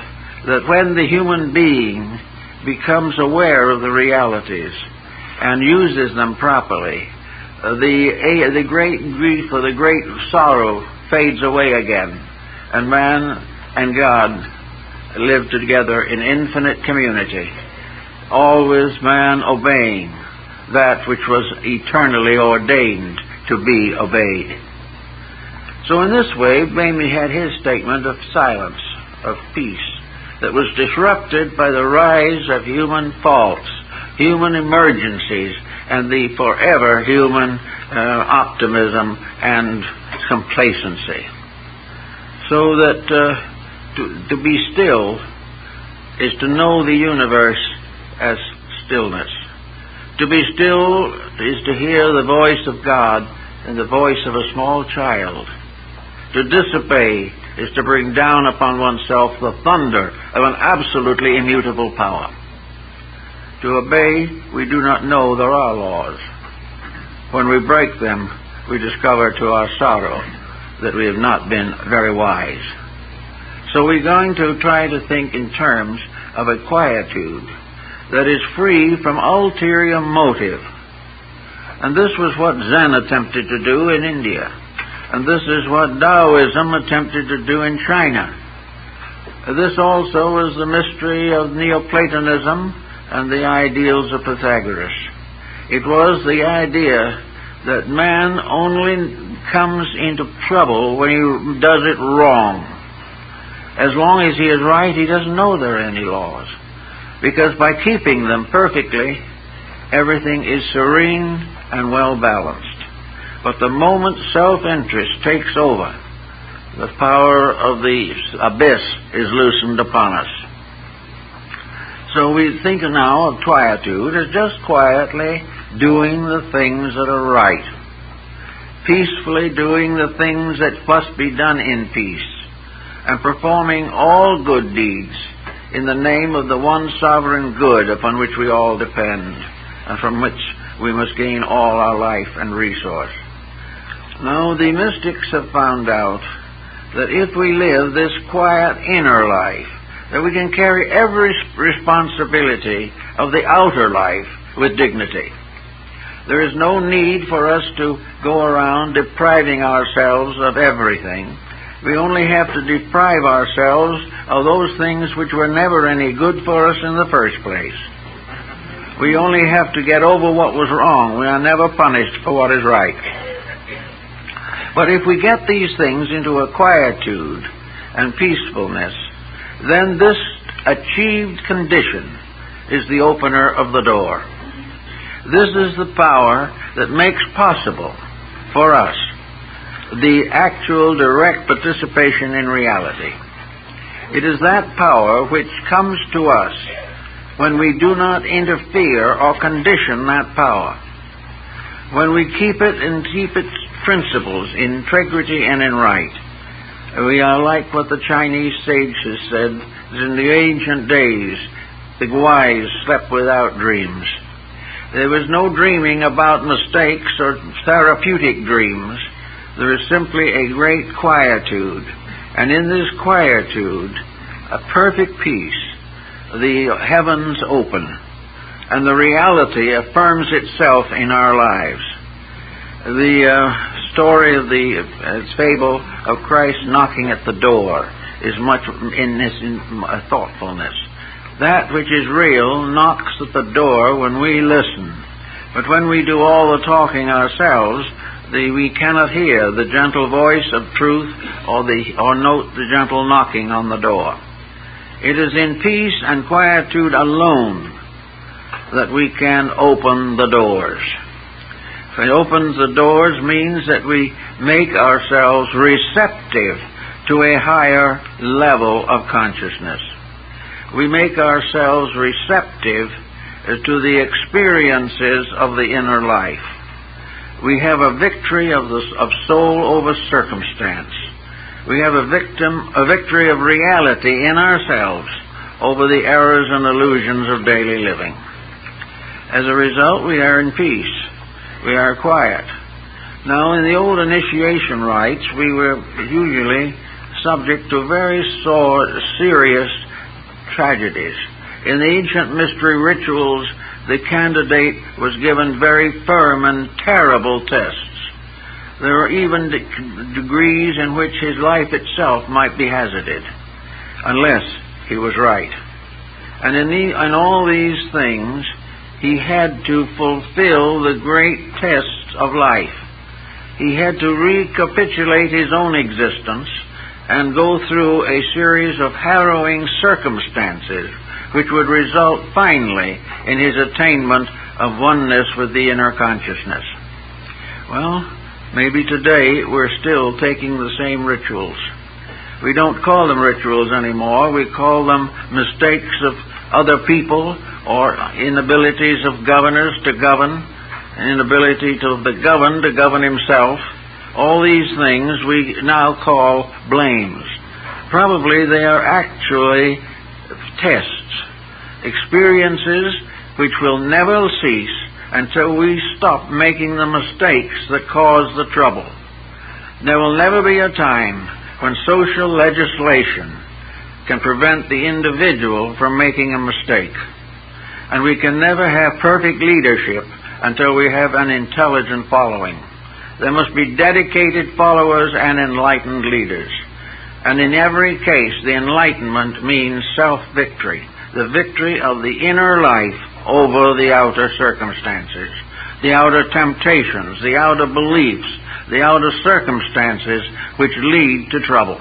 that when the human being becomes aware of the realities and uses them properly, the great grief or the great sorrow fades away again, and man and God live together in infinite community, always man obeying that which was eternally ordained to be obeyed. So in this way, Bamey had his statement of silence, of peace, that was disrupted by the rise of human faults, human emergencies, and the forever human optimism and complacency. So that to be still is to know the universe as stillness. To be still is to hear the voice of God and the voice of a small child. To disobey is to bring down upon oneself the thunder of an absolutely immutable power. To obey, we do not know there are laws. When we break them, we discover to our sorrow that we have not been very wise. So we're going to try to think in terms of a quietude that is free from ulterior motive. And this was what Zen attempted to do in India. And this is what Taoism attempted to do in China. This also is the mystery of Neoplatonism and the ideals of Pythagoras. It was the idea that man only comes into trouble when he does it wrong. As long as he is right, he doesn't know there are any laws. Because by keeping them perfectly, everything is serene and well balanced. But the moment self-interest takes over, the power of the abyss is loosened upon us. So we think now of quietude as just quietly doing the things that are right, peacefully doing the things that must be done in peace, and performing all good deeds in the name of the one sovereign good upon which we all depend, and from which we must gain all our life and resource. Now, the mystics have found out that if we live this quiet inner life, that we can carry every responsibility of the outer life with dignity. There is no need for us to go around depriving ourselves of everything. We only have to deprive ourselves of those things which were never any good for us in the first place. We only have to get over what was wrong. We are never punished for what is right. But if we get these things into a quietude and peacefulness, then this achieved condition is the opener of the door. This is the power that makes possible for us the actual direct participation in reality. It is that power which comes to us when we do not interfere or condition that power. When we keep it and keep its principles in integrity and in right. We are like what the Chinese sages said, that in the ancient days the wise slept without dreams. There was no dreaming about mistakes or therapeutic dreams. There is simply a great quietude. And in this quietude, a perfect peace, the heavens open, and the reality affirms itself in our lives. The story of the fable of Christ knocking at the door is much in this thoughtfulness. That which is real knocks at the door when we listen. But when we do all the talking ourselves, we cannot hear the gentle voice of truth or note the gentle knocking on the door. It is in peace and quietude alone that we can open the doors. It opens the doors means that we make ourselves receptive to a higher level of consciousness. We make ourselves receptive to the experiences of the inner life. We have a victory of soul over circumstance. We have a victory of reality in ourselves over the errors and illusions of daily living. As a result, we are in peace. We are quiet. Now, in the old initiation rites, we were usually subject to very serious tragedies. In the ancient mystery rituals, the candidate was given very firm and terrible tests. There were even degrees in which his life itself might be hazarded, unless he was right. And in all these things, he had to fulfill the great tests of life. He had to recapitulate his own existence and go through a series of harrowing circumstances which would result finally in his attainment of oneness with the inner consciousness. Well, maybe today we're still taking the same rituals. We don't call them rituals anymore. We call them mistakes of other people or inabilities of governors to govern, inability of the governed to govern himself. All these things we now call blames. Probably they are actually tests, experiences which will never cease until we stop making the mistakes that cause the trouble. There will never be a time when social legislation can prevent the individual from making a mistake. And we can never have perfect leadership until we have an intelligent following. There must be dedicated followers and enlightened leaders. And in every case, the enlightenment means self-victory, the victory of the inner life over the outer circumstances, the outer temptations, the outer beliefs, the outer circumstances which lead to trouble.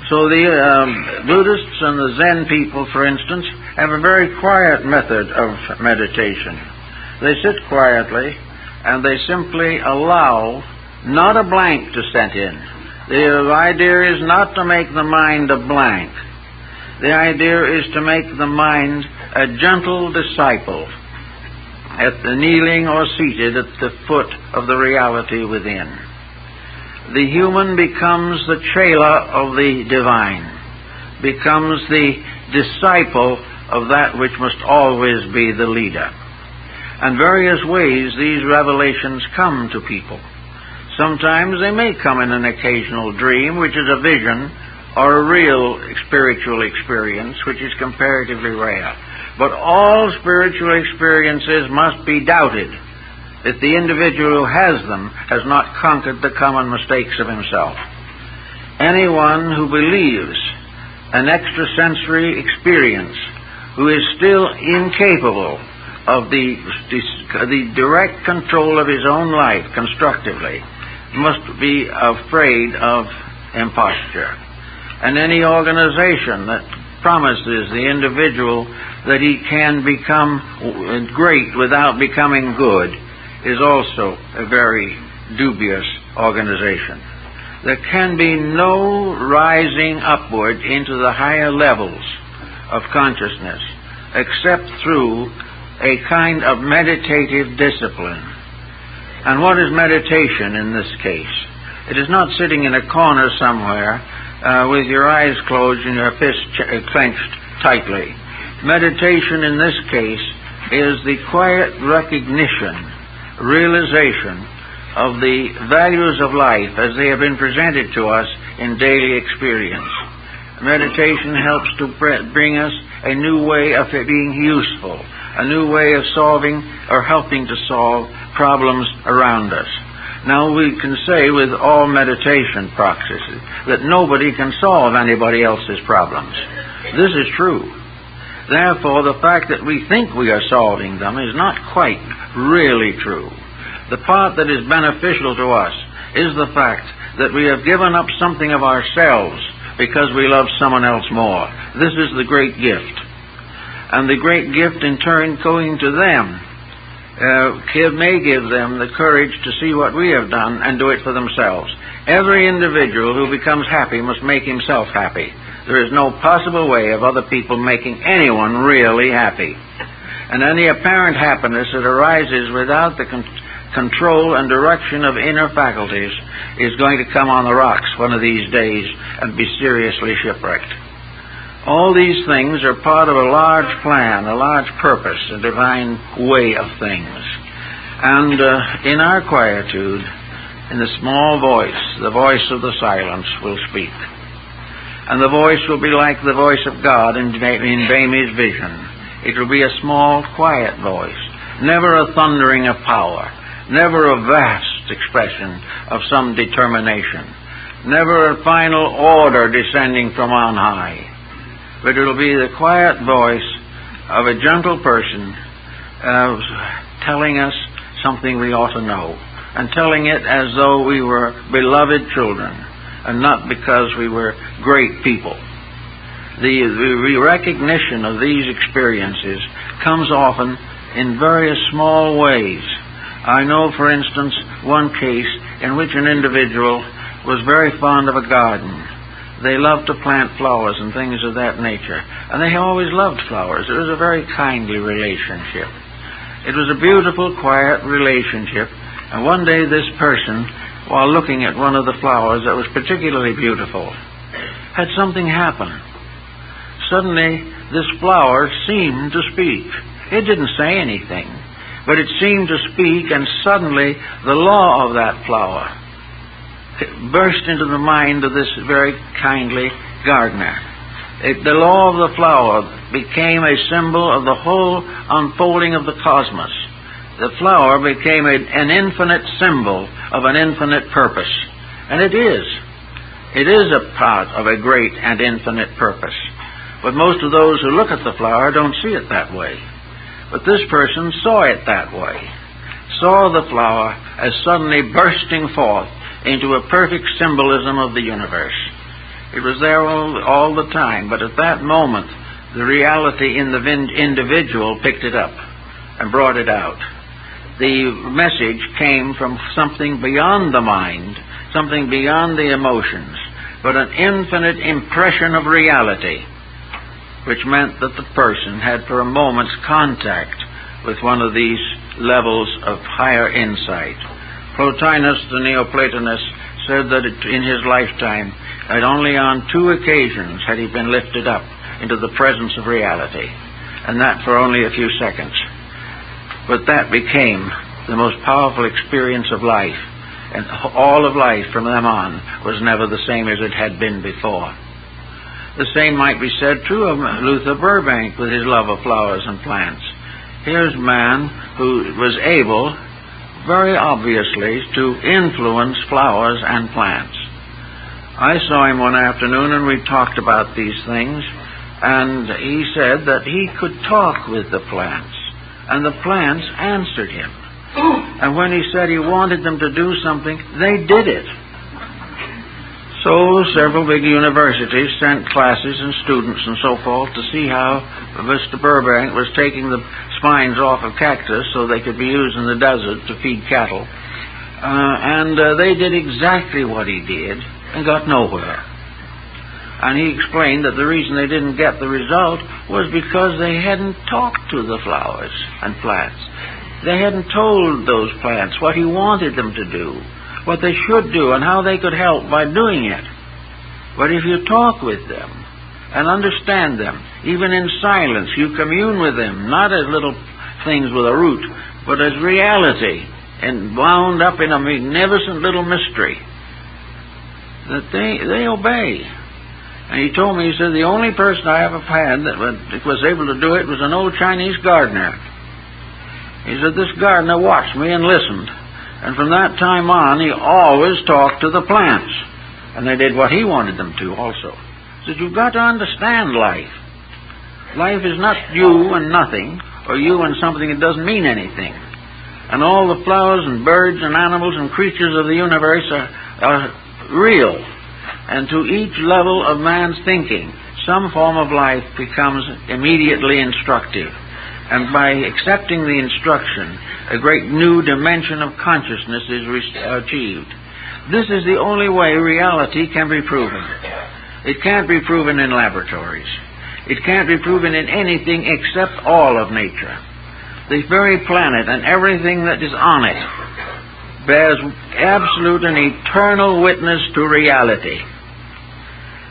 So the Buddhists and the Zen people, for instance, have a very quiet method of meditation. They sit quietly and they simply allow not a blank to set in. The idea is not to make the mind a blank. The idea is to make the mind a gentle disciple, at the kneeling or seated at the foot of the reality within. The human becomes the chela of the divine, becomes the disciple of that which must always be the leader. And various ways these revelations come to people. Sometimes they may come in an occasional dream, which is a vision, or a real spiritual experience, which is comparatively rare. But all spiritual experiences must be doubted if the individual who has them has not conquered the common mistakes of himself. Anyone who believes an extrasensory experience, who is still incapable of the direct control of his own life constructively must be afraid of imposture. And any organization that promises the individual that he can become great without becoming good is also a very dubious organization. There can be no rising upward into the higher levels of consciousness except through a kind of meditative discipline. And what is meditation in this case? It is not sitting in a corner somewhere with your eyes closed and your fists clenched tightly. Meditation in this case is the quiet recognition, realization of the values of life as they have been presented to us in daily experience. Meditation helps to bring us a new way of being useful, a new way of solving or helping to solve problems around us. Now, we can say with all meditation practices that nobody can solve anybody else's problems. This is true. Therefore, the fact that we think we are solving them is not quite really true. The part that is beneficial to us is the fact that we have given up something of ourselves because we love someone else more. This is the great gift. And the great gift in turn going to them may give them the courage to see what we have done and do it for themselves. Every individual who becomes happy must make himself happy. There is no possible way of other people making anyone really happy. And any apparent happiness that arises without the control and direction of inner faculties is going to come on the rocks one of these days and be seriously shipwrecked. All these things are part of a large plan, a large purpose, a divine way of things. And in our quietude, in the small voice, the voice of the silence will speak. And the voice will be like the voice of God in Bamy's vision. It will be a small, quiet voice, never a thundering of power, never a vast expression of some determination, never a final order descending from on high. But it will be the quiet voice of a gentle person telling us something we ought to know, and telling it as though we were beloved children, and not because we were great people. The recognition of these experiences comes often in various small ways. I know, for instance, one case in which an individual was very fond of a garden. They loved to plant flowers and things of that nature, and they always loved flowers. It was a very kindly relationship. It was a beautiful, quiet relationship, and one day this person, while looking at one of the flowers that was particularly beautiful, had something happen. Suddenly, this flower seemed to speak. It didn't say anything, but it seemed to speak, and suddenly the law of that flower burst into the mind of this very kindly gardener. The law of the flower became a symbol of the whole unfolding of the cosmos. The flower became an infinite symbol of an infinite purpose. And it is. It is a part of a great and infinite purpose. But most of those who look at the flower don't see it that way. But this person saw it that way. Saw the flower as suddenly bursting forth into a perfect symbolism of the universe. It was there all the time, but at that moment, the reality in the individual picked it up and brought it out. The message came from something beyond the mind, something beyond the emotions, but an infinite impression of reality, which meant that the person had for a moment's contact with one of these levels of higher insight. Plotinus, the Neoplatonist, said that in his lifetime, that only on 2 occasions had he been lifted up into the presence of reality, and that for only a few seconds. But that became the most powerful experience of life, and all of life from then on was never the same as it had been before. The same might be said true of Luther Burbank with his love of flowers and plants. Here's a man who was able, very obviously, to influence flowers and plants. I saw him one afternoon and we talked about these things, and he said that he could talk with the plants. and the plants answered him. And when he said he wanted them to do something, they did it. So several big universities sent classes and students and so forth to see how Mr. Burbank was taking the spines off of cactus so they could be used in the desert to feed cattle. And they did exactly what he did and got nowhere. And he explained that the reason they didn't get the result was because they hadn't talked to the flowers and plants. They hadn't told those plants what he wanted them to do, what they should do, and how they could help by doing it. But if you talk with them and understand them, even in silence, you commune with them, not as little things with a root, but as reality, and wound up in a magnificent little mystery, that they obey. And he told me, he said, the only person I ever had that was able to do it was an old Chinese gardener. He said, this gardener watched me and listened. And from that time on, he always talked to the plants. And they did what he wanted them to also. He said, you've got to understand life. Life is not you and nothing, or you and something that doesn't mean anything. And all the flowers and birds and animals and creatures of the universe are real. And to each level of man's thinking, some form of life becomes immediately instructive. And by accepting the instruction, a great new dimension of consciousness is achieved. This is the only way reality can be proven. It can't be proven in laboratories. It can't be proven in anything except all of nature. The very planet and everything that is on it bears absolute and eternal witness to reality.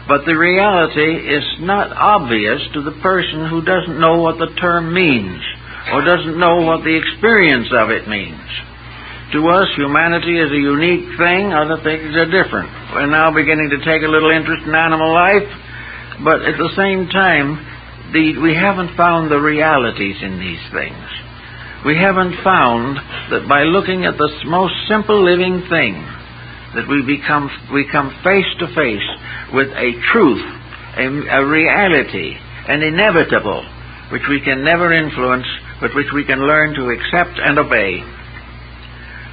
But the reality is not obvious to the person who doesn't know what the term means, or doesn't know what the experience of it means. To us, humanity is a unique thing, other things are different. We're now beginning to take a little interest in animal life, but at the same time, we haven't found the realities in these things. We haven't found that by looking at the most simple living thing, that we come face to face with a truth, a reality, an inevitable, which we can never influence, but which we can learn to accept and obey.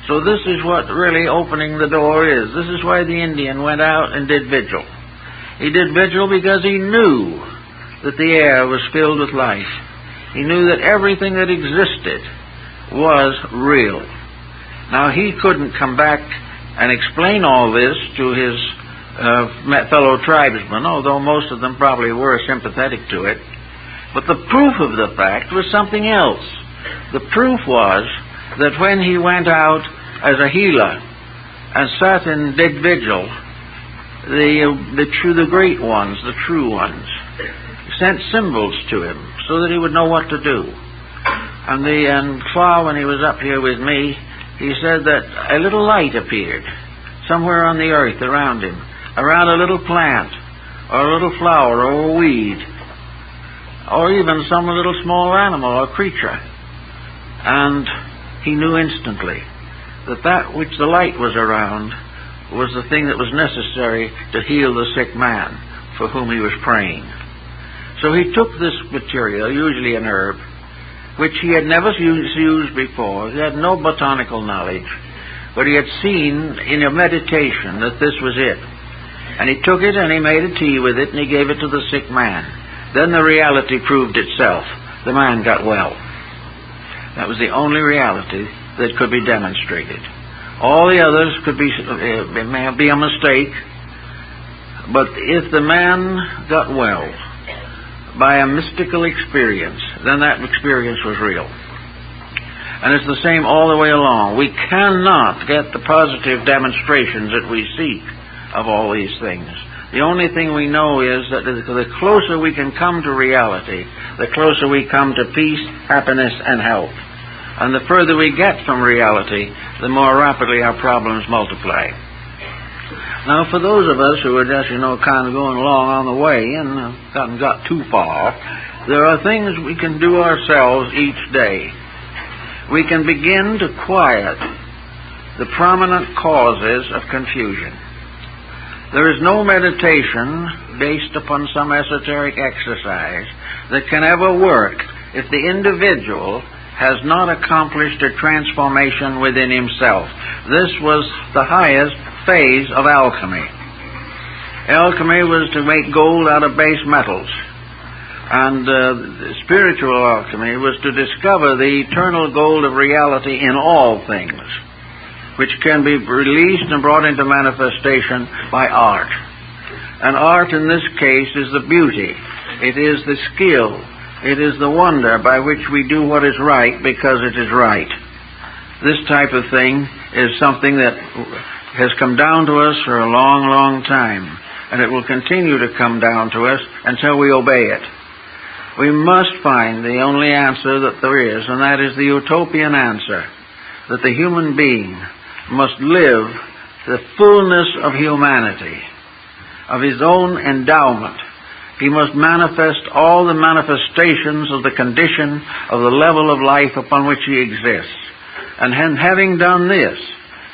So this is what really opening the door is. This is why the Indian went out and did vigil. He did vigil because he knew that the air was filled with life. He knew that everything that existed was real. Now, he couldn't come back and explain all this to his fellow tribesmen, although most of them probably were sympathetic to it. But the proof of the fact was something else. The proof was that when he went out as a healer and sat and did vigil, the great ones, the true ones, sent symbols to him so that he would know what to do. And far when he was up here with me, he said that a little light appeared somewhere on the earth around him, around a little plant, or a little flower, or a weed, or even some little small animal or creature. And he knew instantly that that which the light was around was the thing that was necessary to heal the sick man for whom he was praying. So he took this material, usually an herb, which he had never used before. He had no botanical knowledge, but he had seen in a meditation that this was it. And he took it and he made a tea with it and he gave it to the sick man. Then the reality proved itself. The man got well. That was the only reality that could be demonstrated. All the others could be, it may be a mistake, but if the man got well by a mystical experience, then that experience was real. And it's the same all the way along. We cannot get the positive demonstrations that we seek of all these things. The only thing we know is that the closer we can come to reality, the closer we come to peace, happiness, and health. And the further we get from reality, the more rapidly our problems multiply. Now, for those of us who are just, kind of going along on the way and haven't got too far, there are things we can do ourselves each day. We can begin to quiet the prominent causes of confusion. There is no meditation based upon some esoteric exercise that can ever work if the individual has not accomplished a transformation within himself. This was the highest phase of alchemy. Alchemy was to make gold out of base metals. And spiritual alchemy was to discover the eternal gold of reality in all things, which can be released and brought into manifestation by art. And art in this case is the beauty. It is the skill. It is the wonder by which we do what is right because it is right. This type of thing is something that has come down to us for a long, long time, and it will continue to come down to us until we obey it. We must find the only answer that there is, and that is the utopian answer, that the human being must live the fullness of humanity, of his own endowment. He must manifest all the manifestations of the condition of the level of life upon which he exists. And having done this,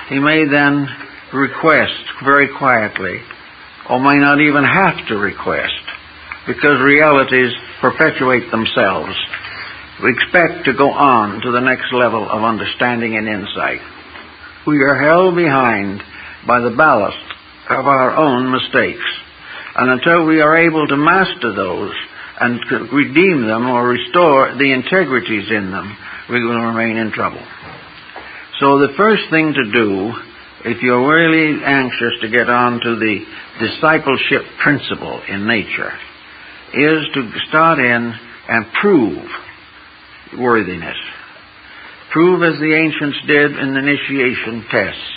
he may then request very quietly, or may not even have to request, because realities perpetuate themselves. We expect to go on to the next level of understanding and insight. We are held behind by the ballast of our own mistakes. And until we are able to master those and redeem them or restore the integrities in them, we will remain in trouble. So the first thing to do, if you're really anxious to get on to the discipleship principle in nature, is to start in and prove worthiness. Prove as the ancients did in initiation tests.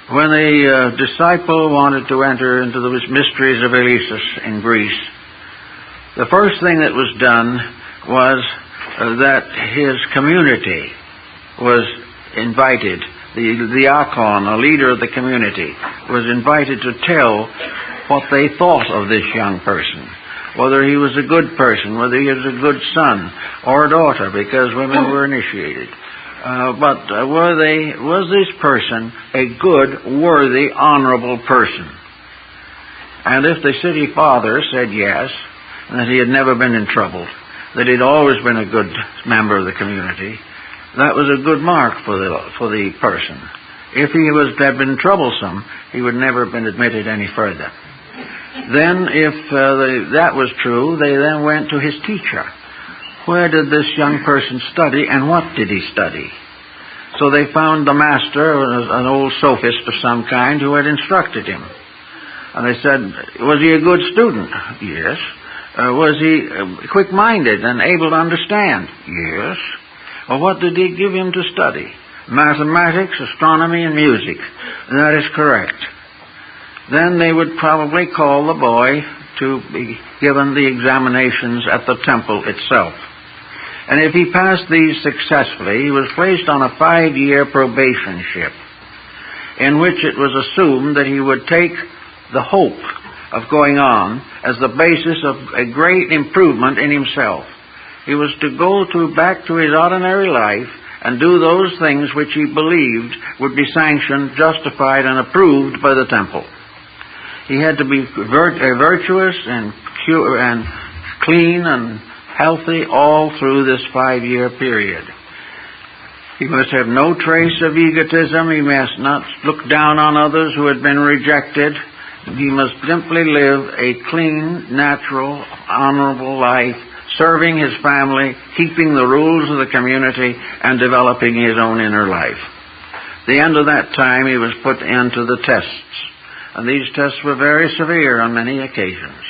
When a disciple wanted to enter into the mysteries of Eleusis in Greece, the first thing that was done was that his community was invited. The diakon, a leader of the community, was invited to tell what they thought of this young person, whether he was a good person, whether he was a good son or a daughter, because women were initiated. Was this person a good, worthy, honorable person? And if the city father said yes, that he had never been in trouble, that he'd always been a good member of the community, that was a good mark for the person. If he had been troublesome, he would never have been admitted any further. Then, if that was true, they then went to his teacher. Where did this young person study, and what did he study? So they found the master, an old sophist of some kind, who had instructed him. And they said, was he a good student? Yes. Was he quick-minded and able to understand? Yes. Well, what did he give him to study? Mathematics, astronomy, and music. That is correct. Then they would probably call the boy to be given the examinations at the temple itself. And if he passed these successfully, he was placed on a 5-year probationship, in which it was assumed that he would take the hope of going on as the basis of a great improvement in himself. He was to go back to his ordinary life and do those things which he believed would be sanctioned, justified, and approved by the temple. He had to be virtuous and pure and clean and healthy all through this 5-year period. He must have no trace of egotism. He must not look down on others who had been rejected. He must simply live a clean, natural, honorable life, serving his family, keeping the rules of the community, and developing his own inner life. At the end of that time, he was put into the tests. And these tests were very severe on many occasions.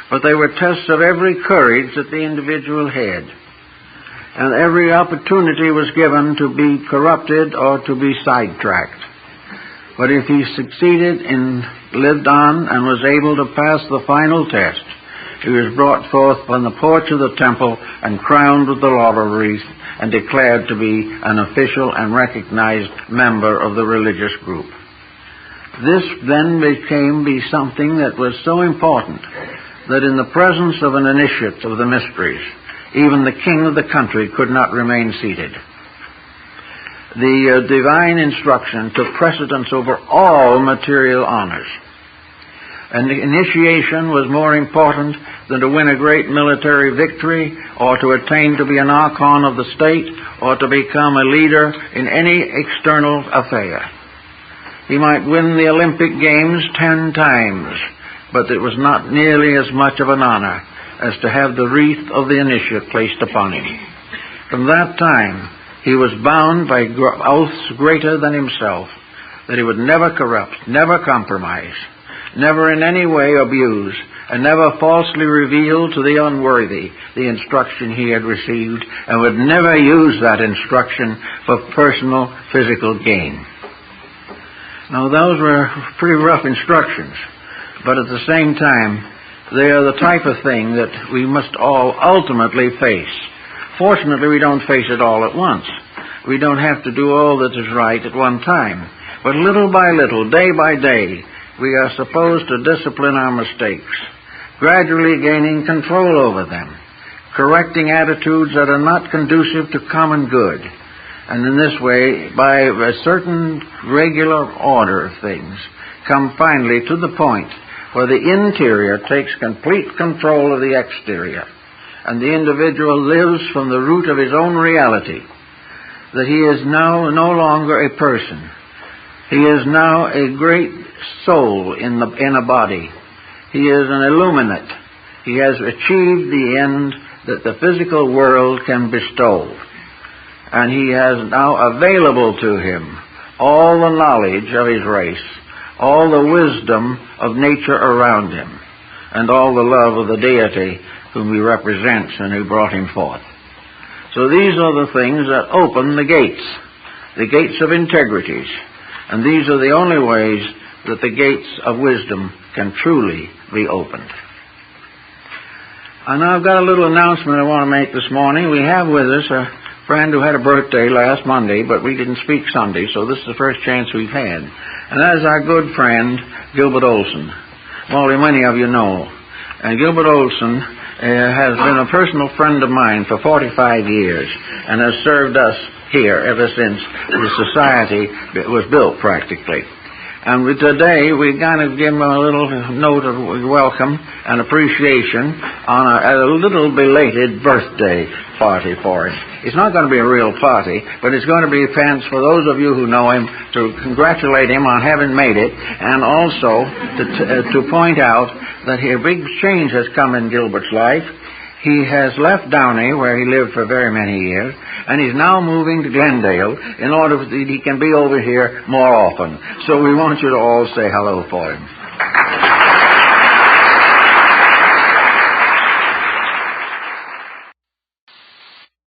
But they were tests of every courage that the individual had. And every opportunity was given to be corrupted or to be sidetracked. But if he succeeded and lived on and was able to pass the final test, he was brought forth on the porch of the temple and crowned with the laurel wreath and declared to be an official and recognized member of the religious group. This then became something that was so important that in the presence of an initiate of the mysteries, even the king of the country could not remain seated. The divine instruction took precedence over all material honors. And the initiation was more important than to win a great military victory or to attain to be an archon of the state or to become a leader in any external affair. He might win the Olympic Games 10 times, but it was not nearly as much of an honor as to have the wreath of the initiate placed upon him. From that time, he was bound by oaths greater than himself that he would never corrupt, never compromise, never in any way abuse, and never falsely reveal to the unworthy the instruction he had received, and would never use that instruction for personal physical gain. Now, those were pretty rough instructions, but at the same time, they are the type of thing that we must all ultimately face. Fortunately, we don't face it all at once. We don't have to do all that is right at one time. But little by little, day by day, we are supposed to discipline our mistakes, gradually gaining control over them, correcting attitudes that are not conducive to common good. And in this way, by a certain regular order of things, come finally to the point where the interior takes complete control of the exterior, and the individual lives from the root of his own reality, that he is now no longer a person. He is now a great soul in a body. He is an illuminate. He has achieved the end that the physical world can bestow. And he has now available to him all the knowledge of his race, all the wisdom of nature around him, and all the love of the deity whom he represents and who brought him forth. So these are the things that open the gates of integrities. And these are the only ways that the gates of wisdom can truly be opened. And I've got a little announcement I want to make this morning. We have with us a friend who had a birthday last Monday, but we didn't speak Sunday, so this is the first chance we've had. And that is our good friend, Gilbert Olson. Well, many of you know. And Gilbert Olson has been a personal friend of mine for 45 years and has served us here ever since the society was built, practically. And today we kind of give him a little note of welcome and appreciation on a little belated birthday party for him. It's not going to be a real party, but it's going to be a chance for those of you who know him to congratulate him on having made it, and also to point out that a big change has come in Gilbert's life. He has left Downey, where he lived for very many years, and he's now moving to Glendale in order that he can be over here more often. So we want you to all say hello for him.